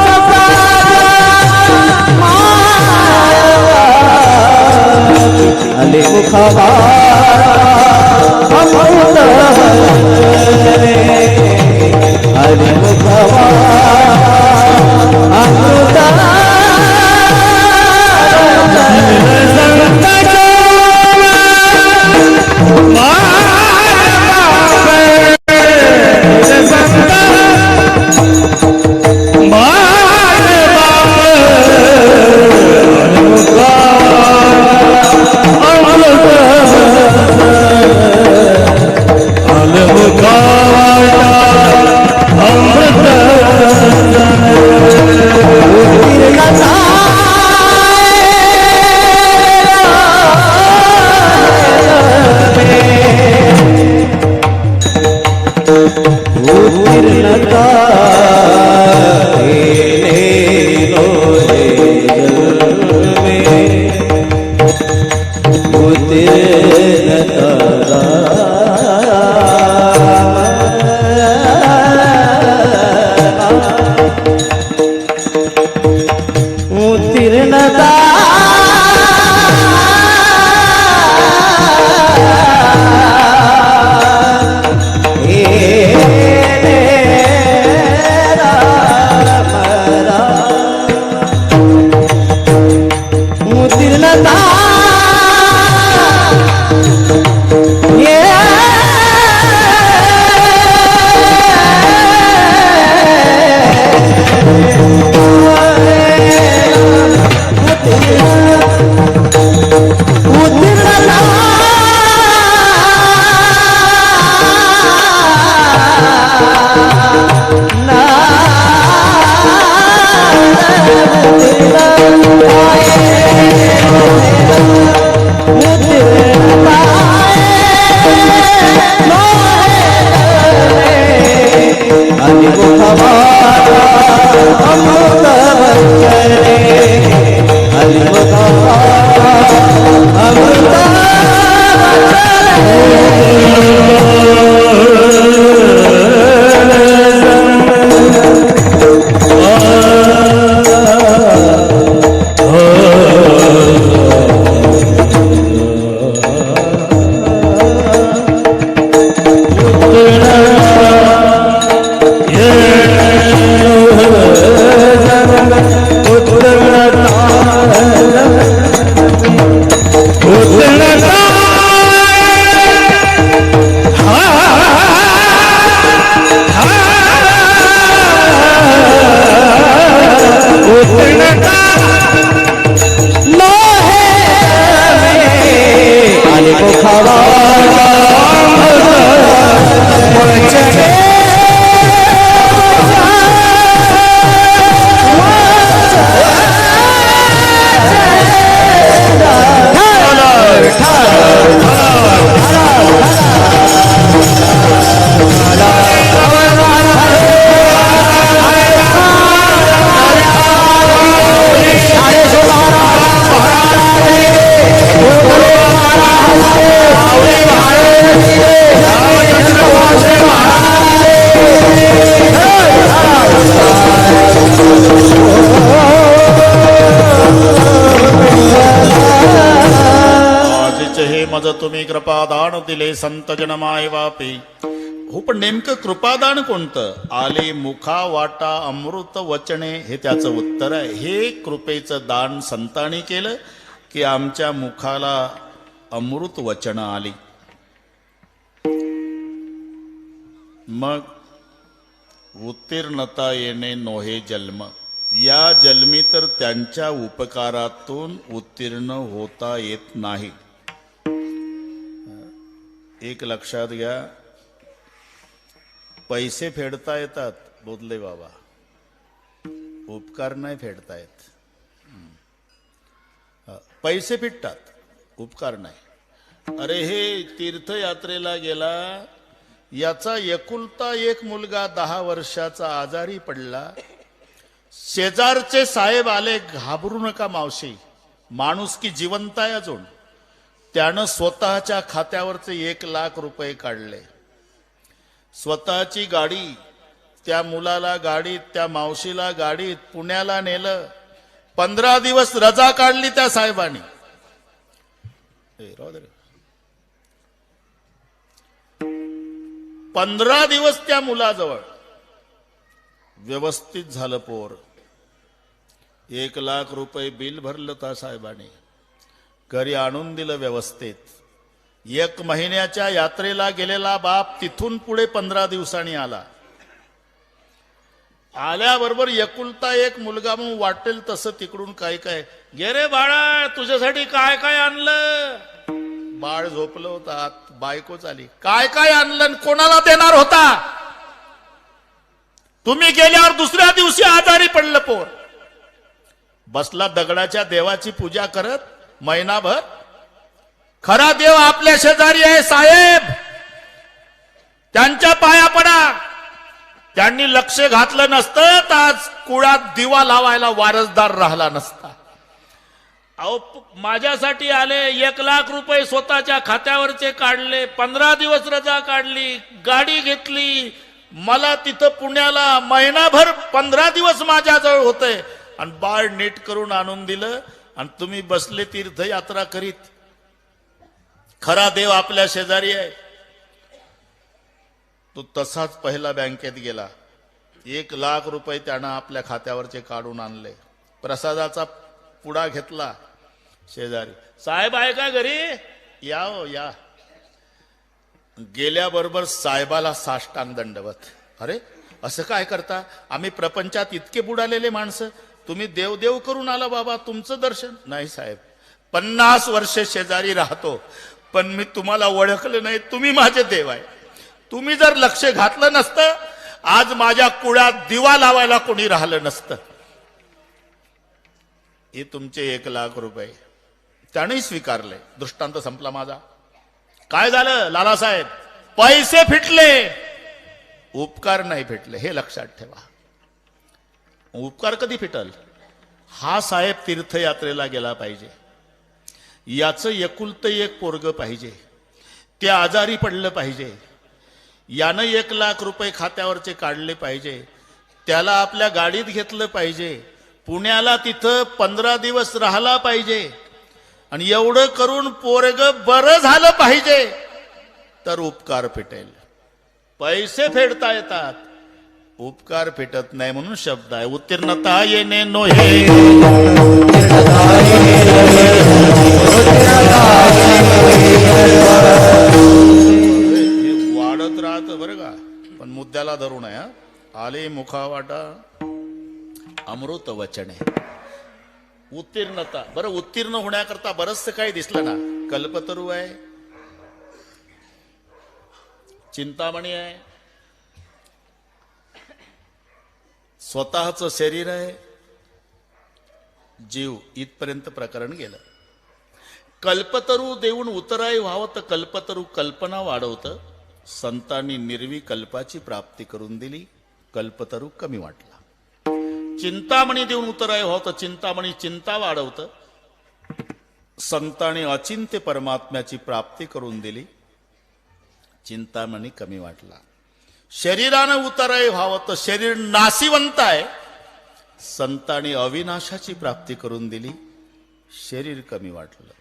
स्वामी कृपादान दिले संत जनमाय बापे. हो, पण नेमकं कृपादान कोणतं? आले मुखा वाटा अमृत वचने, हे त्याचं उत्तर आहे. हे कृपेचं दान संतांनी केलं की आमच्या मुखाला अमृत वचन आली. मग उत्तीर्णता येणे नोहे जन्म, या जन्मी तर त्यांच्या उपकारातून उत्तीर्ण होता येत नाही. एक लक्षात घ्या, पैसे फेडता येतात बोधले बाबा, उपकार नाही फेडता येत. पैसे फिटतात, उपकार नाही. अरे हे तीर्थयात्रेला गेला, याचा एकुलता एक मुलगा 10 वर्षाचा आजारी पडला. शेजारचे साहेब आले, घाबरू नका मावशी, माणूस की जिवंत आहे अजून. त्यानं स्वतःच्या खात्यावरचे 1 लाख रुपये काढले. स्वतःची गाडी, त्या मुलाला गाडीत, त्या मावशीला गाडीत पुण्याला नेलं. 15 दिवस रजा काढली त्या साहेबांनी. 15 दिवस त्या मुलाजवळ. व्यवस्थित झालं पोर. 1 लाख रुपये बिल भरलं त्या साहेबांनी, घरी आणून दिलं व्यवस्थित. 1 महिन्याच्या यात्रेला गेलेला बाप तिथून पुढे 15 दिवसांनी आला. आल्याबरोबर एकुलता एक मुलगा, मग वाटेल तसं तिकडून काय काय, गे रे बाळा तुझ्यासाठी काय काय आणलं. बाळ झोपलं होतं आत, बायकोच आली, काय काय आणलं, कोणाला देणार होता. तुम्ही गेल्यावर दुसऱ्या दिवशी आजारी पडलं पोर. बसला दगडाच्या देवाची पूजा करत महिनाभर. खरा देव आपल्या शेजारी आहे साहेब, त्यांच्या पाया पडा. त्यांनी लक्ष घातलं नसतं तर आज कुळात दिवा लावायला वारसदार राहिला नसता. अहो, माझ्यासाठी आले, 1 लाख रुपये स्वतःच्या खात्यावरचे काढले, 15 दिवस रजा काढली, गाडी घेतली, मला तिथं पुण्याला महिनाभर 15 दिवस माझ्याजवळ होते, आणि बाळ नीट करून आणून दिलं, आणि तुम्ही बसले तीर्थयात्रा करीत. खरा देव आपल्या शेजारी आहे. तो तसाच पहिला बँकेत गेला. 1 लाख रुपये त्यानं आपल्या खात्यावरचे काढून आणले. प्रसादाचा पुडा घेतला. शेजारी, साहेब आहे का घरी? या हो या. गेल्याबरोबर साहेबाला साष्टांग दंडवत. अरे असं काय करता? आम्ही प्रपंचात इतके बुडालेले माणसं, तुम्ही देव देव करून आला बाबा, तुमचं दर्शन नाही. साहेब 50 वर्ष शेजारी राहतो, पण मी तुम्हाला ओळखलं नाही. तुम्ही माझे देव आहे. तुम्ही जर लक्ष घातलं नसतं, आज माझ्या कुळात दिवा लावायला कोणी राहिलं नसतं. हे तुमचे 1 लाख रुपये त्याने स्वीकारले. दृष्टांत संपला माझा. काय झालं लालासाहेब? पैसे फिटले, उपकार नाही फिटले. हे लक्षात ठेवा. उपकार कधी फिटल? हा साहेब तीर्थयात्रेला गेला पाहिजे, याचं एकुलतं एक पोरग पाहिजे, ते आजारी पडलं पाहिजे, यानं 1 लाख रुपये खात्यावरचे काढले पाहिजे, त्याला आपल्या गाडीत घेतलं पाहिजे, पुण्याला तिथं 15 दिवस राहिला पाहिजे, आणि एवढं करून पोरग बरं झालं पाहिजे, तर उपकार फिटेल. पैसे फेडता येतात, उपकार फिटत नाही. म्हणून शब्द आहे, उत्तीर्णता येणे नोहे. वाढत राहत बरं का, पण मुद्द्याला धरून आहे. आले मुखावाटा अमृत वचने. उत्तीर्णता, बरं उत्तीर्ण होण्याकरता बरंचसं काही दिसलं ना. कल्पतरू आहे, चिंतामणी आहे, स्वतःचं शरीर आहे, जीव, इथपर्यंत प्रकरण गेलं. कल्पतरू देऊन उतराई व्हावं तर कल्पतरू कल्पना वाढवतं. संतांनी निर्विकल्पाची प्राप्ती करून दिली, कल्पतरू कमी वाटला. चिंतामणी देऊन उतराई व्हावं तर चिंतामणी चिंता वाढवतं. संतांनी अचिंत्य परमात्म्याची प्राप्ती करून दिली, चिंतामणी कमी वाटला. शरीरानं उतराई व्हावं तर शरीर नाशिवंत आहे, संतांनी अविनाशाची प्राप्ती करून दिली, शरीर कमी वाटलं.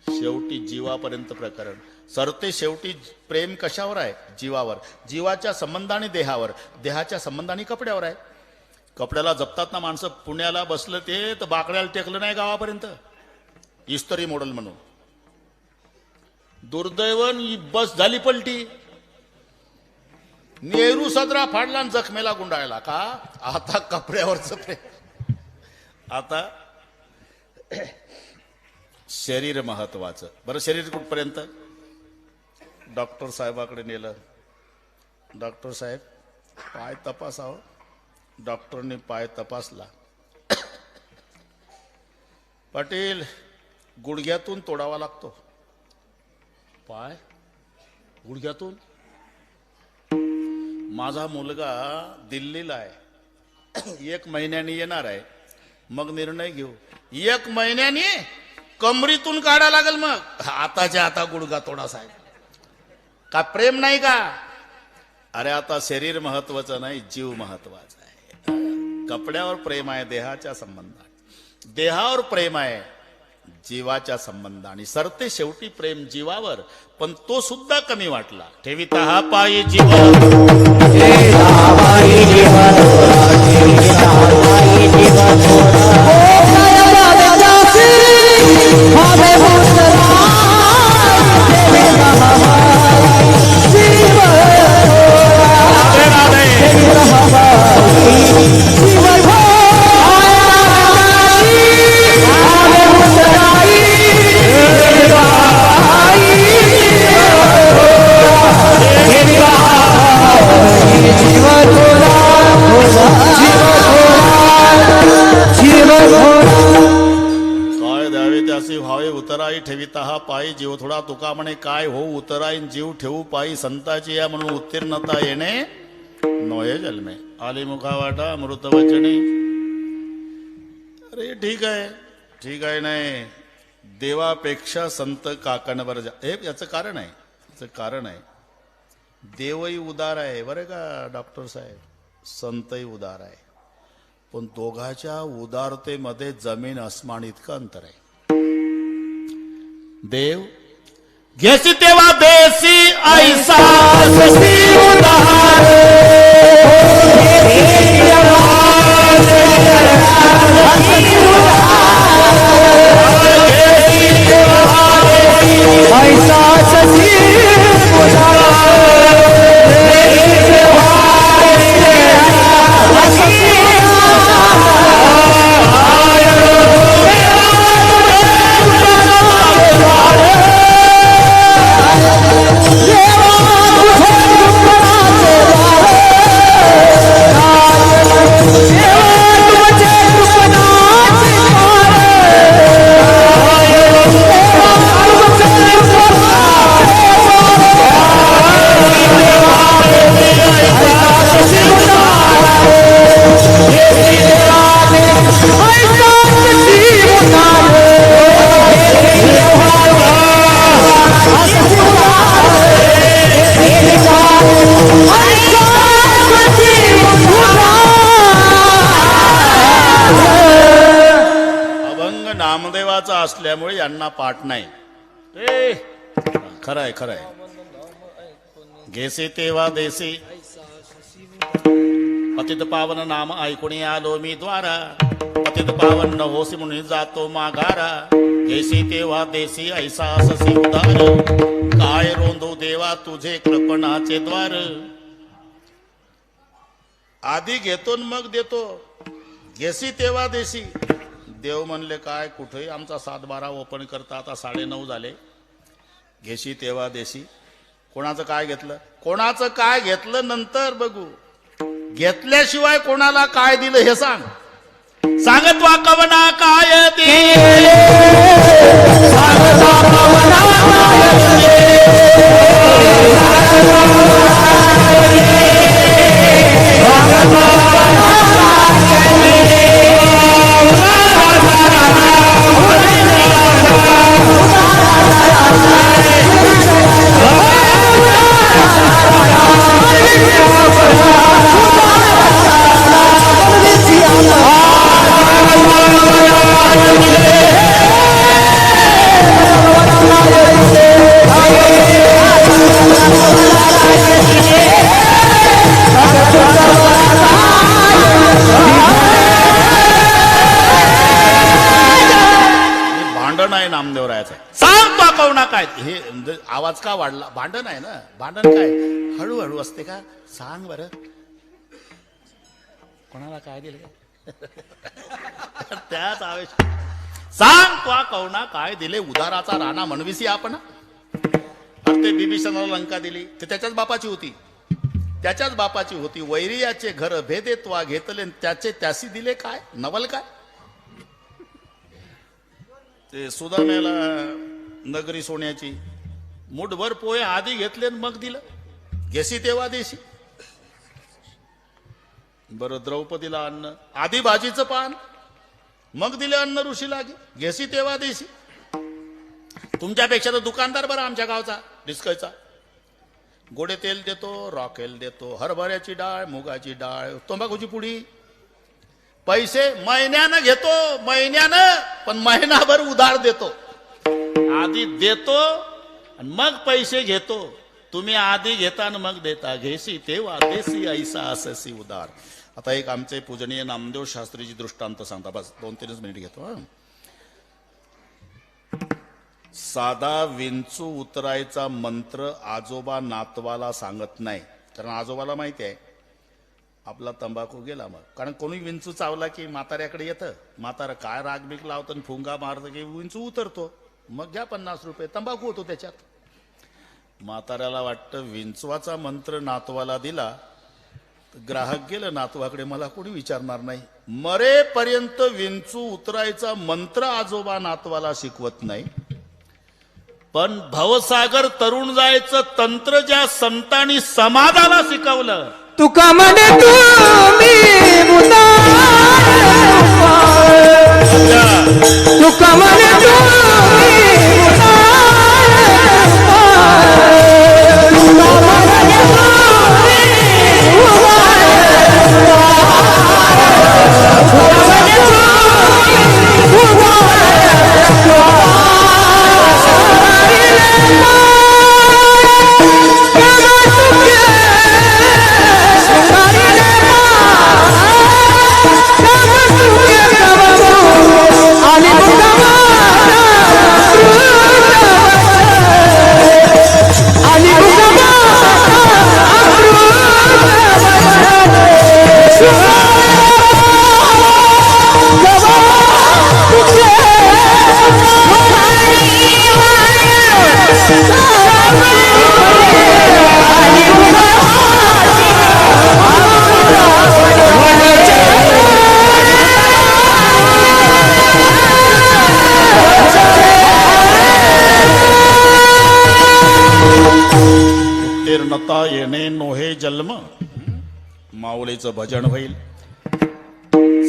शेवटी जीवापर्यंत प्रकरण. सरते शेवटी प्रेम कशावर आहे? जीवावर. जीवाच्या संबंधाने देहावर, देहाच्या संबंधाने कपड्यावर आहे. कपड्याला जपतात ना माणसं. पुण्याला बसलं ते तर बाकड्याला टेकलं नाही गावापर्यंत, इस्त्री मॉडेल म्हणून. दुर्दैवन बस झाली पलटी, नेहरू सदरा फाडला आणि जखमेला गुंडाळला. का? आता कपड्यावरच प्रेम. आता शरीर महत्वाचं. बरं, शरीर कुठपर्यंत? डॉक्टर साहेबाकडे नेलं. डॉक्टर साहेब पाय तपासावं. डॉक्टरने पाय तपासला. पाटील, गुडघ्यातून तोडावा लागतो. पाय गुडघ्यातून? माझा मुलगा दिल्लीला आहे, 1 महिन्याने येणार आहे, मग निर्णय घेऊ. 1 महिन्याने कमरीतून काढा लागेल. मग आताच्या आता गुडघा तोडा साहेब. का प्रेम नाही का? अरे आता शरीर महत्वाचं नाही, जीव महत्वाचा आहे. कपड्यावर प्रेम आहे देहाच्या संबंधात, देहावर प्रेम आहे जीवाच्या संबंधाने. सरते शेवटी प्रेम जीवावर, पण तो सुद्धा कमी वाटला. ठेविता हा पायी ठेविता हा पायी जीव थोडा. तुका म्हणे काय हो उतराईन जीव ठेवू पायी. संताची या म्हणून उत्तीर्णता येणे नोये जन्मे. आली मुखा वाटा अमृत वचने. अरे ठीक आहे, ठीक आहे. नाही, देवापेक्षा संत काकणवर हे याचं कारण आहे. याचं कारण आहे, देवही उदार आहे बरं का डॉक्टर साहेब, संतही उदार आहे. पण दोघाच्या उदारतेमध्ये जमीन अस्मान इतकं अंतर आहे. देव घेसी तेव्हा देसी ऐसा उदार. नामदेवाचा असल्यामुळे यांना पाठ नाही. खरंय खरंय. घेसे तेव्हा देसी पतित पावन नाम ऐकून आलो मी द्वारा. पतित पावन न होसी म्हणून जातो माघारा. घेसी तेव्हा देसी ऐसा ससी उदार. काय रोंदो देवा तुझे कृपणाचे द्वार. आधी घेतो मग देतो. घेसी तेव्हा देसी. देव म्हणले काय कुठेही आमचा 7-12 ओपन करता. आता 9:30 झाले. घेशी तेव्हा देशी. कोणाचं काय घेतलं, कोणाचं काय घेतलं नंतर बघू. घेतल्याशिवाय कोणाला काय दिलं हे सांग. सांगत वा कवना काय दिले. Hare भांडण आहे नामदेवरायाचं. सांग तो कवना काय हे म्हणजे आवाज का वाढला? भांडण आहे ना. भांडण काय हळूहळू असते का? सांग बरं कोणाला काय दिलं त्याच आवेश. सांग तो कवना काय दिले? उदाराचा राणा म्हणविसी आपण. अरे ते बिभीषणाला लंका दिली ते त्याच्याच बापाची होती. त्याच्याच बापाची होती. वैरियाचे घर भेदेत्वा घेतले त्याचे त्यासी दिले काय? नवल काय? ते सुदाम्याला नगरी सोन्याची मुठभर पोहे आधी घेतले मग दिलं. घेसी तेव्हा देशी. बरं द्रौपदीला अन्न आधी भाजीचं पान मग दिले अन्न ऋषी लागे. घेसी तेव्हा देशी. तुमच्यापेक्षा तर दुकानदार बरं आमच्या गावचा डिस्कळचा. गोडे तेल देतो, रॉकेल देतो, हरभऱ्याची डाळ, मुगाची डाळ, तंबाखूची पुडी. पैसे महिन्यानं घेतो, महिन्यानं, पण महिनाभर उधार देतो. आधी देतो आणि मग पैसे घेतो. तुम्ही आधी घेता आणि मग देता. घेसी तेव्हा देसी ऐसा अससी उदार. आता एक आमचे पूजनीय नामदेव शास्त्रीजी दृष्टांत सांगता. बस 2-3 मिनिट घेतो. साधा विंचू उतरायचा मंत्र आजोबा नातवाला सांगत नाही. कारण आजोबाला माहिती आहे आपला तंबाखू गेला. मग कारण कोणी विंचू चावला की म्हाताऱ्याकडे येतं. म्हातारा काय रागबिग लावतं आणि फुंगा मारतं की विंचू उतरतो. मग घ्या 50 रुपये. तंबाखू होतो त्याच्यात. म्हाताऱ्याला वाटतं विंचवाचा मंत्र नातवाला दिला ग्राहक गेलं नातवाकडे, मला कोणी विचारणार नाही. मरेपर्यंत विंचू उतरायचा मंत्र आजोबा नातवाला शिकवत नाही. पण भवसागर तरुण जायचं तंत्र ज्या संतांनी समाजाला शिकवलं. तुका म्हणे तुम्ही तुका म्हणे नता येणे नोहे जन्म. माऊलीचं भजन होईल.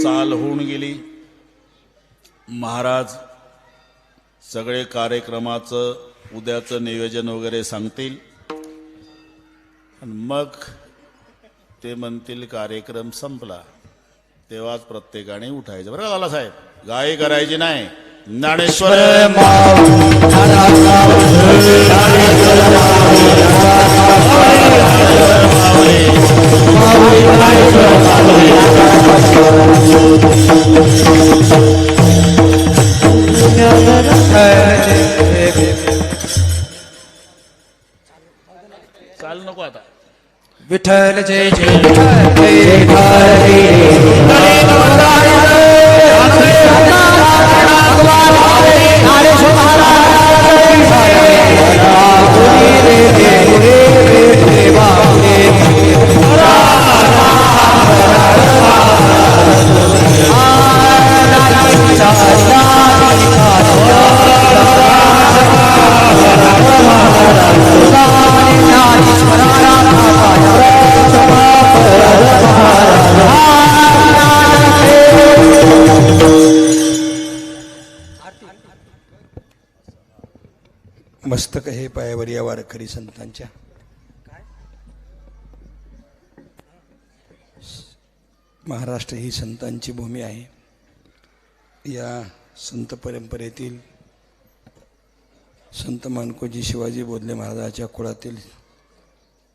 चाल होऊन गेली. महाराज सगळे कार्यक्रमाचं उद्याचं नियोजन वगैरे सांगतील आणि मग ते म्हणतील कार्यक्रम संपला. तेव्हाच प्रत्येकाने उठायचं. बरं का लाला साहेब? गाई करायची नाही. ज्ञानेश्वर चाल नको आता. विठ्ठल जय जय विठ्ठल मस्तक हे पायावर या वारकरी संतांच्या. महाराष्ट्र ही संतांची भूमी आहे. या संत परंपरेतील संत मानकोजी शिवाजी बोधले महाराजाच्या कुळातील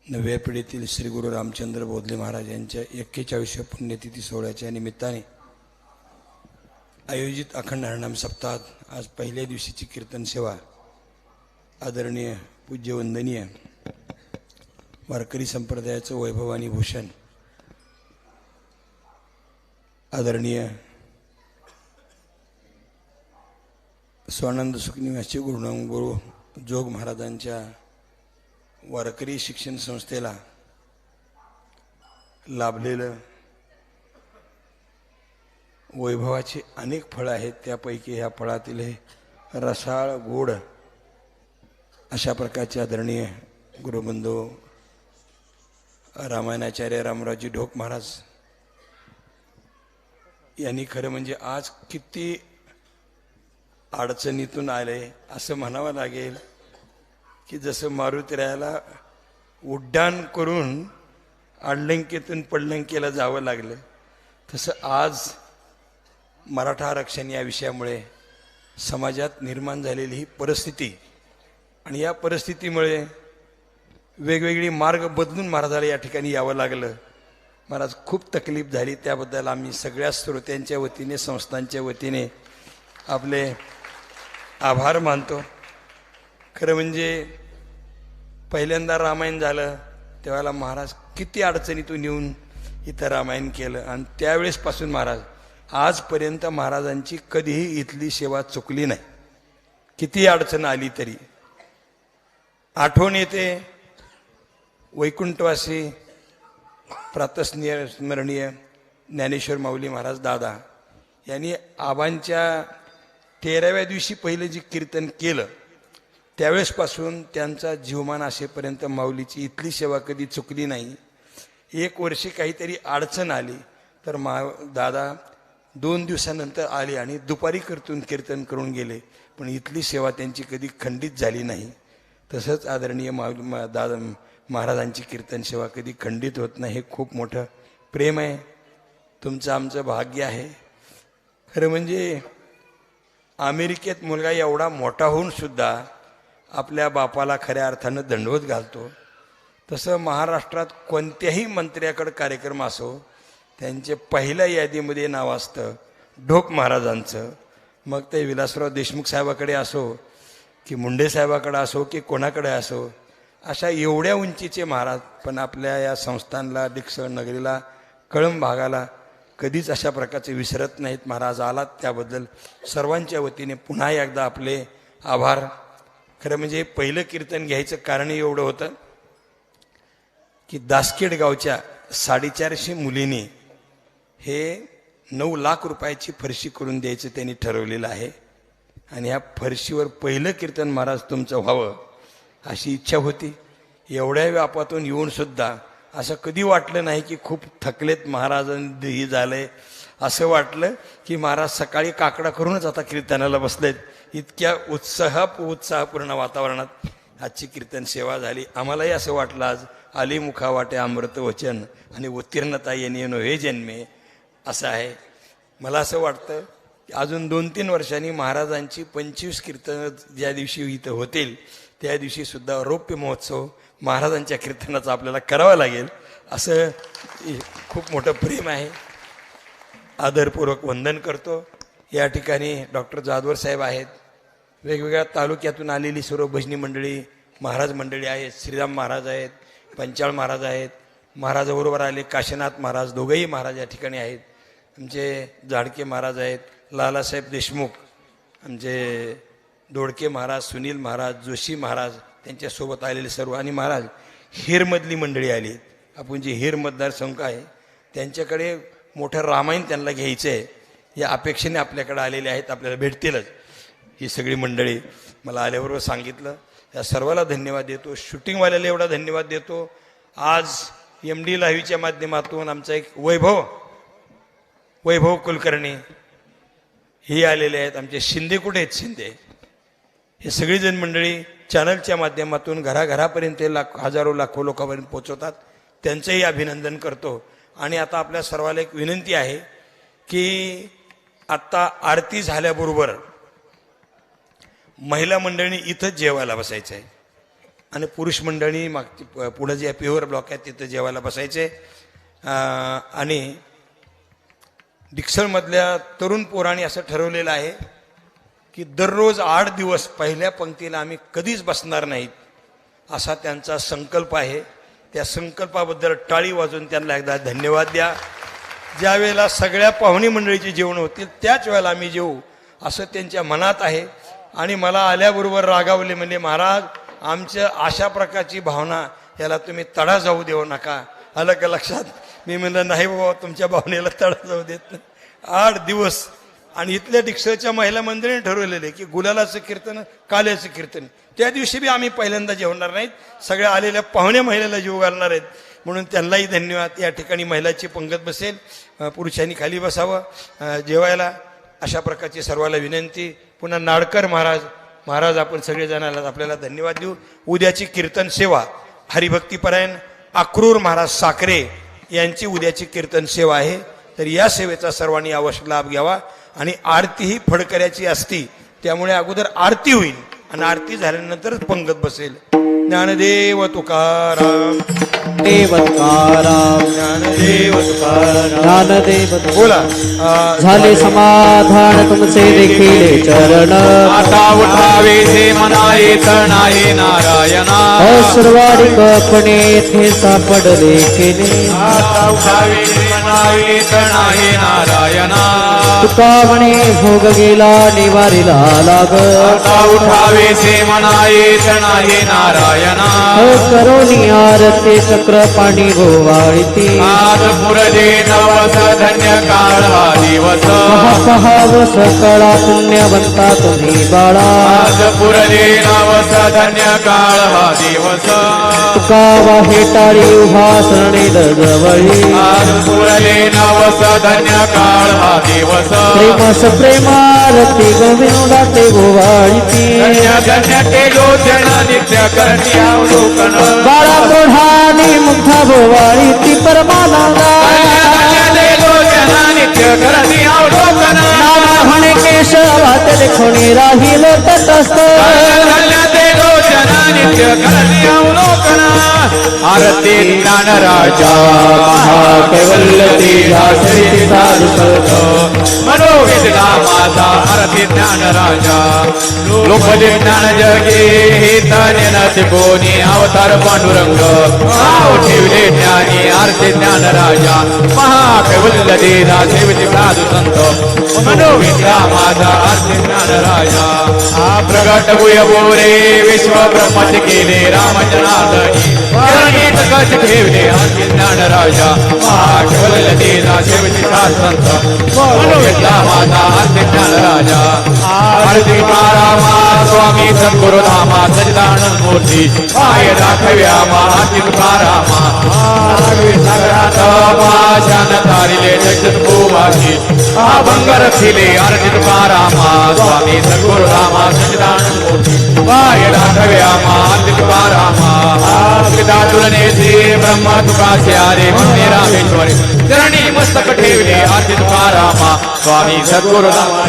9व्या पिढीतील श्री गुरु रामचंद्र बोधले महाराज यांच्या 41व्या पुण्यतिथी सोहळ्याच्या निमित्ताने आयोजित अखंड हरिनाम सप्ताहात आज पहिल्या दिवशीची कीर्तन सेवा आदरणीय पूज्य वंदनीय वारकरी संप्रदायाचं वैभव आणि भूषण आदरणीय स्वानंद सुखनिवासी गुरु जोग महाराजांच्या वारकरी शिक्षण संस्थेला लाभलेलं वैभवाचे अनेक फळं आहेत. त्यापैकी ह्या फळातील हे रसाळ गोड अशा प्रकारचे आदरणीय गुरुबंधू रामायणाचार्य रामरावजी ढोक महाराज यांनी खरं म्हणजे आज किती अडचणीतून आले असं म्हणावं लागेल की जसं मारुतीरायाला उड्डाण करून अडलंकेतून पडलंकेला जावं लागलं तसं आज मराठा आरक्षण या विषयामुळे समाजात निर्माण झालेली ही परिस्थिती आणि या परिस्थितीमुळे वेगवेगळी मार्ग बदलून महाराजाला या ठिकाणी यावं लागलं. महाराज खूप तकलीफ झाली. त्याबद्दल आम्ही सगळ्या श्रोत्यांच्या वतीने संस्थांच्या वतीने आपले आभार मानतो. खरं म्हणजे पहिल्यांदा रामायण झालं तेव्हा महाराज किती अडचणीतून येऊन इथं रामायण केलं आणि त्यावेळेसपासून महाराज आजपर्यंत महाराजांची कधीही इथली सेवा चुकली नाही. किती अडचण आली तरी आठवण येते. वैकुंठवासी प्रातस्मरणीय स्मरणीय ज्ञानेश्वर माऊली महाराज दादा यांनी आबांच्या 13व्या दिवशी पहिलं जे कीर्तन केलं त्यावेळेसपासून त्यांचा जीवमान असेपर्यंत माऊलीची इथली सेवा कधी चुकली नाही. एक वर्षी काहीतरी अडचण आली तर दादा 2 दिवसानंतर आले आणि दुपारी कीर्तन करून गेले, पण इथली सेवा त्यांची कधी खंडित झाली नाही. तसंच आदरणीय दादा महाराजांची कीर्तन सेवा कधी खंडित होत नाही. हे खूप मोठं प्रेम आहे. तुमचं आमचं भाग्य आहे. खरं म्हणजे अमेरिकेत मुलगा एवढा मोठा होऊन सुद्धा आपल्या बापाला खऱ्या अर्थानं दंडवत घालतो, तसं महाराष्ट्रात कोणत्याही मंत्र्याकडे कार्यक्रम असो त्यांचे पहिल्या यादीमध्ये नाव असतं ढोक महाराजांचं. मग ते विलासराव देशमुख साहेबाकडे असो की मुंडे साहेबाकडे असो की कोणाकडे असो, अशा एवढ्या उंचीचे महाराज पण आपल्या या संस्थानला डिक्सळ नगरीला कळंब भागाला कधीच अशा प्रकारचे विसरत नाहीत. महाराज आलात त्याबद्दल सर्वांच्या वतीने पुन्हा एकदा आपले आभार. खरं म्हणजे पहिलं कीर्तन घ्यायचं कारण एवढं होतं की दासखेड गावच्या 450 मुलींनी हे 9 लाख रुपयाची फरशी करून द्यायचं त्यांनी ठरवलेलं आहे आणि ह्या फरशीवर पहिलं कीर्तन महाराज तुमचं व्हावं अशी इच्छा होती. एवढ्या व्यापातून येऊन सुद्धा असं कधी वाटलं नाही की खूप थकलेत महाराजांनी ही झालंय. असं वाटलं की महाराज सकाळी काकडा करूनच आता कीर्तनाला बसलेत. इतक्या उत्साहपूर्ण वातावरणात आजची कीर्तन सेवा झाली. आम्हालाही असं वाटलं आज आली मुखा वाटे अमृत वचन आणि उत्तीर्णता येणे नव्हे जन्मे असं आहे. मला असं वाटतं की अजून 2-3 वर्षांनी महाराजांची 25 कीर्तन ज्या दिवशी इथं होतील त्या दिवशी सुद्धा रौप्य महोत्सव महाराजांच्या कीर्तनाचा आपल्याला करावा लागेल. असं खूप मोठं प्रेम आहे. आदरपूर्वक वंदन करतो. या ठिकाणी डॉक्टर जाधवर साहेब आहेत. वेगवेगळ्या तालुक्यातून आलेली सर्व भजनी मंडळी महाराज मंडळी आहेत. श्रीराम महाराज आहेत, पंचाळ महाराज आहेत. महाराजाबरोबर आले काशीनाथ महाराज, दोघंही महाराज या ठिकाणी आहेत. आमचे जाडके महाराज आहेत, लालासाहेब देशमुख, आमचे दोडके महाराज, सुनील महाराज, जोशी महाराज त्यांच्यासोबत आलेले सर्व आणि महाराज हेरमधली मंडळी आली. आपण जे हेर मतदारसंघ आहे त्यांच्याकडे मोठं रामायण त्यांना घ्यायचं आहे या अपेक्षेने आपल्याकडे आलेले आहेत. आपल्याला भेटतीलच ही सगळी मंडळी. मला आल्याबरोबर सांगितलं. या सर्वाला धन्यवाद देतो. शूटिंगवाल्याला एवढा धन्यवाद देतो. आज MD लाईव्हच्या माध्यमातून आमचा एक वैभव कुलकर्णी हे आलेले आहेत. आमचे शिंदे कुठे आहेत? शिंदे हे सगळीजण मंडळी चॅनलच्या माध्यमातून घराघरापर्यंत हजारो लाखो लोकांपर्यंत पोहोचवतात. त्यांचंही अभिनंदन करतो. आणि आता आपल्या सर्वाला एक विनंती आहे की आत्ता आरती झाल्याबरोबर महिला मंडळींनी इथंच जेवायला बसायचं आहे आणि पुरुष मंडळी पुढे जे प्युअर ब्लॉक आहे तिथं जेवायला बसायचे. आणि डिक्सलमधल्या तरुण पोरांनी असं ठरवलेलं आहे की दररोज 8 दिवस पहिल्या पंक्तीला आम्ही कधीच बसणार नाहीत असा त्यांचा संकल्प आहे. त्या संकल्पाबद्दल टाळी वाजवून त्यांना एकदा धन्यवाद द्या. ज्या वेळेला सगळ्या पाहुणी मंडळीचे जेवण होतील त्याच वेळेला आम्ही जेवू असं त्यांच्या मनात आहे. आणि मला आल्याबरोबर रागावले, म्हणजे महाराज आमच्या अशा प्रकारची भावना याला तुम्ही तडा जाऊ देऊ नका. आलं का लक्षात? मी म्हणलं नाही बाबा, तुमच्या भावनेला तडा जाऊ देत नाही. 8 दिवस. आणि इथल्या डिक्सलच्या महिला मंडळीने ठरवलेले की गुलालाचं कीर्तन, काल्याचं कीर्तन त्या दिवशी बी आम्ही पहिल्यांदा जेवणार नाहीत, सगळ्या आलेल्या पाहुण्या महिलेला जेव घालणार आहेत. म्हणून त्यांनाही धन्यवाद. या ठिकाणी महिलाची पंगत बसेल, पुरुषांनी खाली बसावं जेवायला, अशा प्रकारची सर्वाला विनंती. पुन्हा नाडकर महाराज आपण सगळेजणाला आपल्याला धन्यवाद देऊ. उद्याची कीर्तन सेवा हरिभक्तीपरायण अक्रूर महाराज साखरे यांची उद्याची कीर्तन सेवा आहे. तर या सेवेचा सर्वांनी अवश्य लाभ घ्यावा. आणि आरती ही फडकऱ्याची असती, त्यामुळे अगोदर आरती होईल आणि आरती झाल्यानंतरच पंगत बसेल. ज्ञानदेव तुकाराम, देव तुकाराम, ज्ञानदेव तुकाराम. ज्ञानदेव बोला. झाले समाधान तुमचे देखील चरण. आता उठावे से मनाये तणाये नारायणा. सर्वाधिक पणे येथे सापडले केले. आता उठावे से मनाये तणाये नारायणा. तुका म्हणे भोग गेला निवारीला लाग. आता उठावे से मनाये तणाये नारायणा. करोनी आरती चक्र पाणी गोवाळती. आज पुरदे नवस धन्य काळ हा दिवस. पहाव सकळा पुण्यवंता तुम्ही बाळा. आज पुरदे नवस धन्य काळ हा दिवस. तुका वाहे टाळी उभा सरणेल जवळी. आज पुरदे नवस धन्य काळ हा दिवस. प्रेमस प्रेमारती गोविंदा ते गोवाळती. धन्य धन्य ते लोचन नित्य करती अवलोकन. बाळा प्रधानी मुग्धा गोवाळती परमानंदा. नित्य करती अवलोकन. नाना म्हणे केशवा ते कोणी राहिलो तटस्थ. नित्य करती अवलोकन. आरती ज्ञान राजा महाकैवल्यती श्री साधु संत. मनोविद्या माता आरती ज्ञान राजा. लोकविज्ञान जगे हे तज्ञ कोणी अवतार पांडुरंग. नाव ठेवले ज्ञानी आरती ज्ञान राजा. महाकैवल्यती सेविती साधू संत. मनोविद्या माता आरती ज्ञान राजा. प्रगट भूयभोरे विश्व ब्रह्मच केले रामचंद्रानी. कच ठेवले आरती ज्ञान राजा. महाकैवल्यती सेविती साधू संत. मनोविद्या माता आरती ज्ञान राजा. आरती रामा स्वामी सद्गुरु धामा सच्चिदानंद मूर्ती. पाय दाखव्या आरती तुकारामा. सागरात भाषण तारिले जगत भूवासी. अभंग रखिले आरती तुकारामा. स्वामी सद्गुरु धामा सच्चिदानंद मूर्ती. पाय दाखव्या आरती तुकारामा. पिता तुलनेचे ब्रह्मा तुकाचे आरे म्हणणे रामेश्वरी. चरणी मस्तक ठेवले आरती तुकारामा. स्वामी सद्गुरु धामा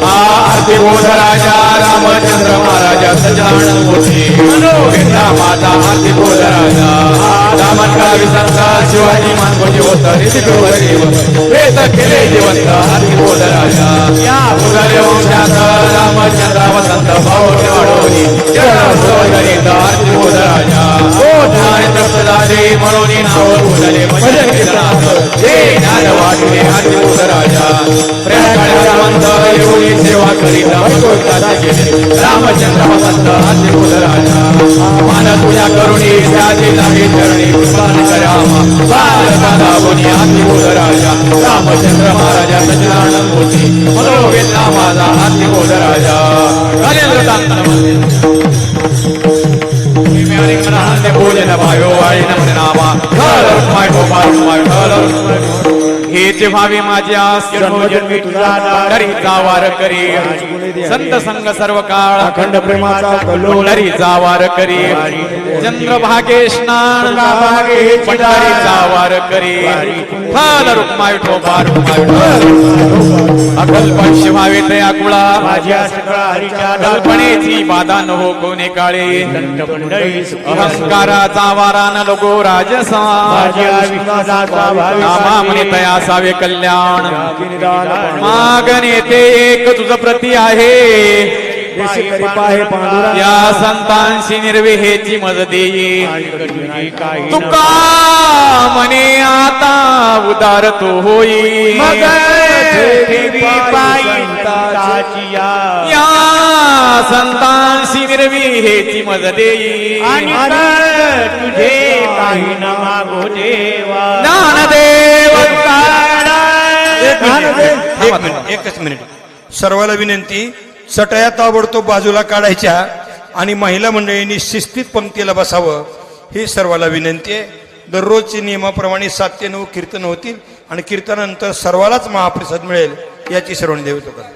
आरती बोध राजा रामचंद्र महाराजा सच्चिदानंद मूर्ती. मनोविद्या माता आरती बोध राजा. रामनका विसंत शिवाजी मानकोजी होत प्रेत केले जिवंत आरती बोध राजा. या मुगले वंशात रामचंद्र वसंत भाऊ वाढवली. आरती बोध राजा. झाले म्हणून नाव बोलले भजन कीर्तनात. हे ज्ञान वाटले आरती बोध राजा. प्रेमकाळी एवढी सेवा करीत भगवंताचे केले रामचंद्र वसंत आरती बोध राजा. मान तुझ्या करुणी त्याचे नाही चरणी कृपान करावा. बालकाला बोनी आरती बोध राजा. रामचंद्र महाराजा सच्चिदानंद मूर्ती. मनोवेदना माझा आरती बोध राजा. भोजन भायो वाळी नमनामा. हेच व्हावे माझ्या जन्मोजन्मी तुझा दास. पंढरीचा वार करी संत संग सर्व काळ अखंड प्रेमाचा कल्लोळ. पंढरीचा वार करी चंद्रभागे स्नान चंद्रभागे पंढरीचा वार करी फाल रुक्माय ठोपा रुक्माय अकल्प शिवावे तया कुळा माझ्या सकळ हरीच्या कल्पनेची बाधा न हो कोणे काळे पंढरी सुखी अहंकाराचा वारा न लगो राजसा माझ्या विश्वासाचा भावी नामा म्हणे तया असावे कल्याण मागणे ते एक तुझ प्रती आहे देशकरी पाहे पांडुरा या संतांशी निर्विहेची मज देई काही तुका म्हणे आता उदार तो होई मग ठेवी पायी संताची या संतांशी निर्विहेची मज देई आणि कर तुझे काही न मागो देवा ज्ञानदेव एकच मिनिट सर्वाला विनंती, चटया ताबडतोब बाजूला काढायच्या आणि महिला मंडळींनी शिस्तीत पंक्तीला बसावं ही सर्वाला विनंती आहे. दररोजची नियमाप्रमाणे 7 ते 9 कीर्तन होतील आणि कीर्तनानंतर सर्वालाच महाप्रसाद मिळेल याची सर्वांनी देवतो करा.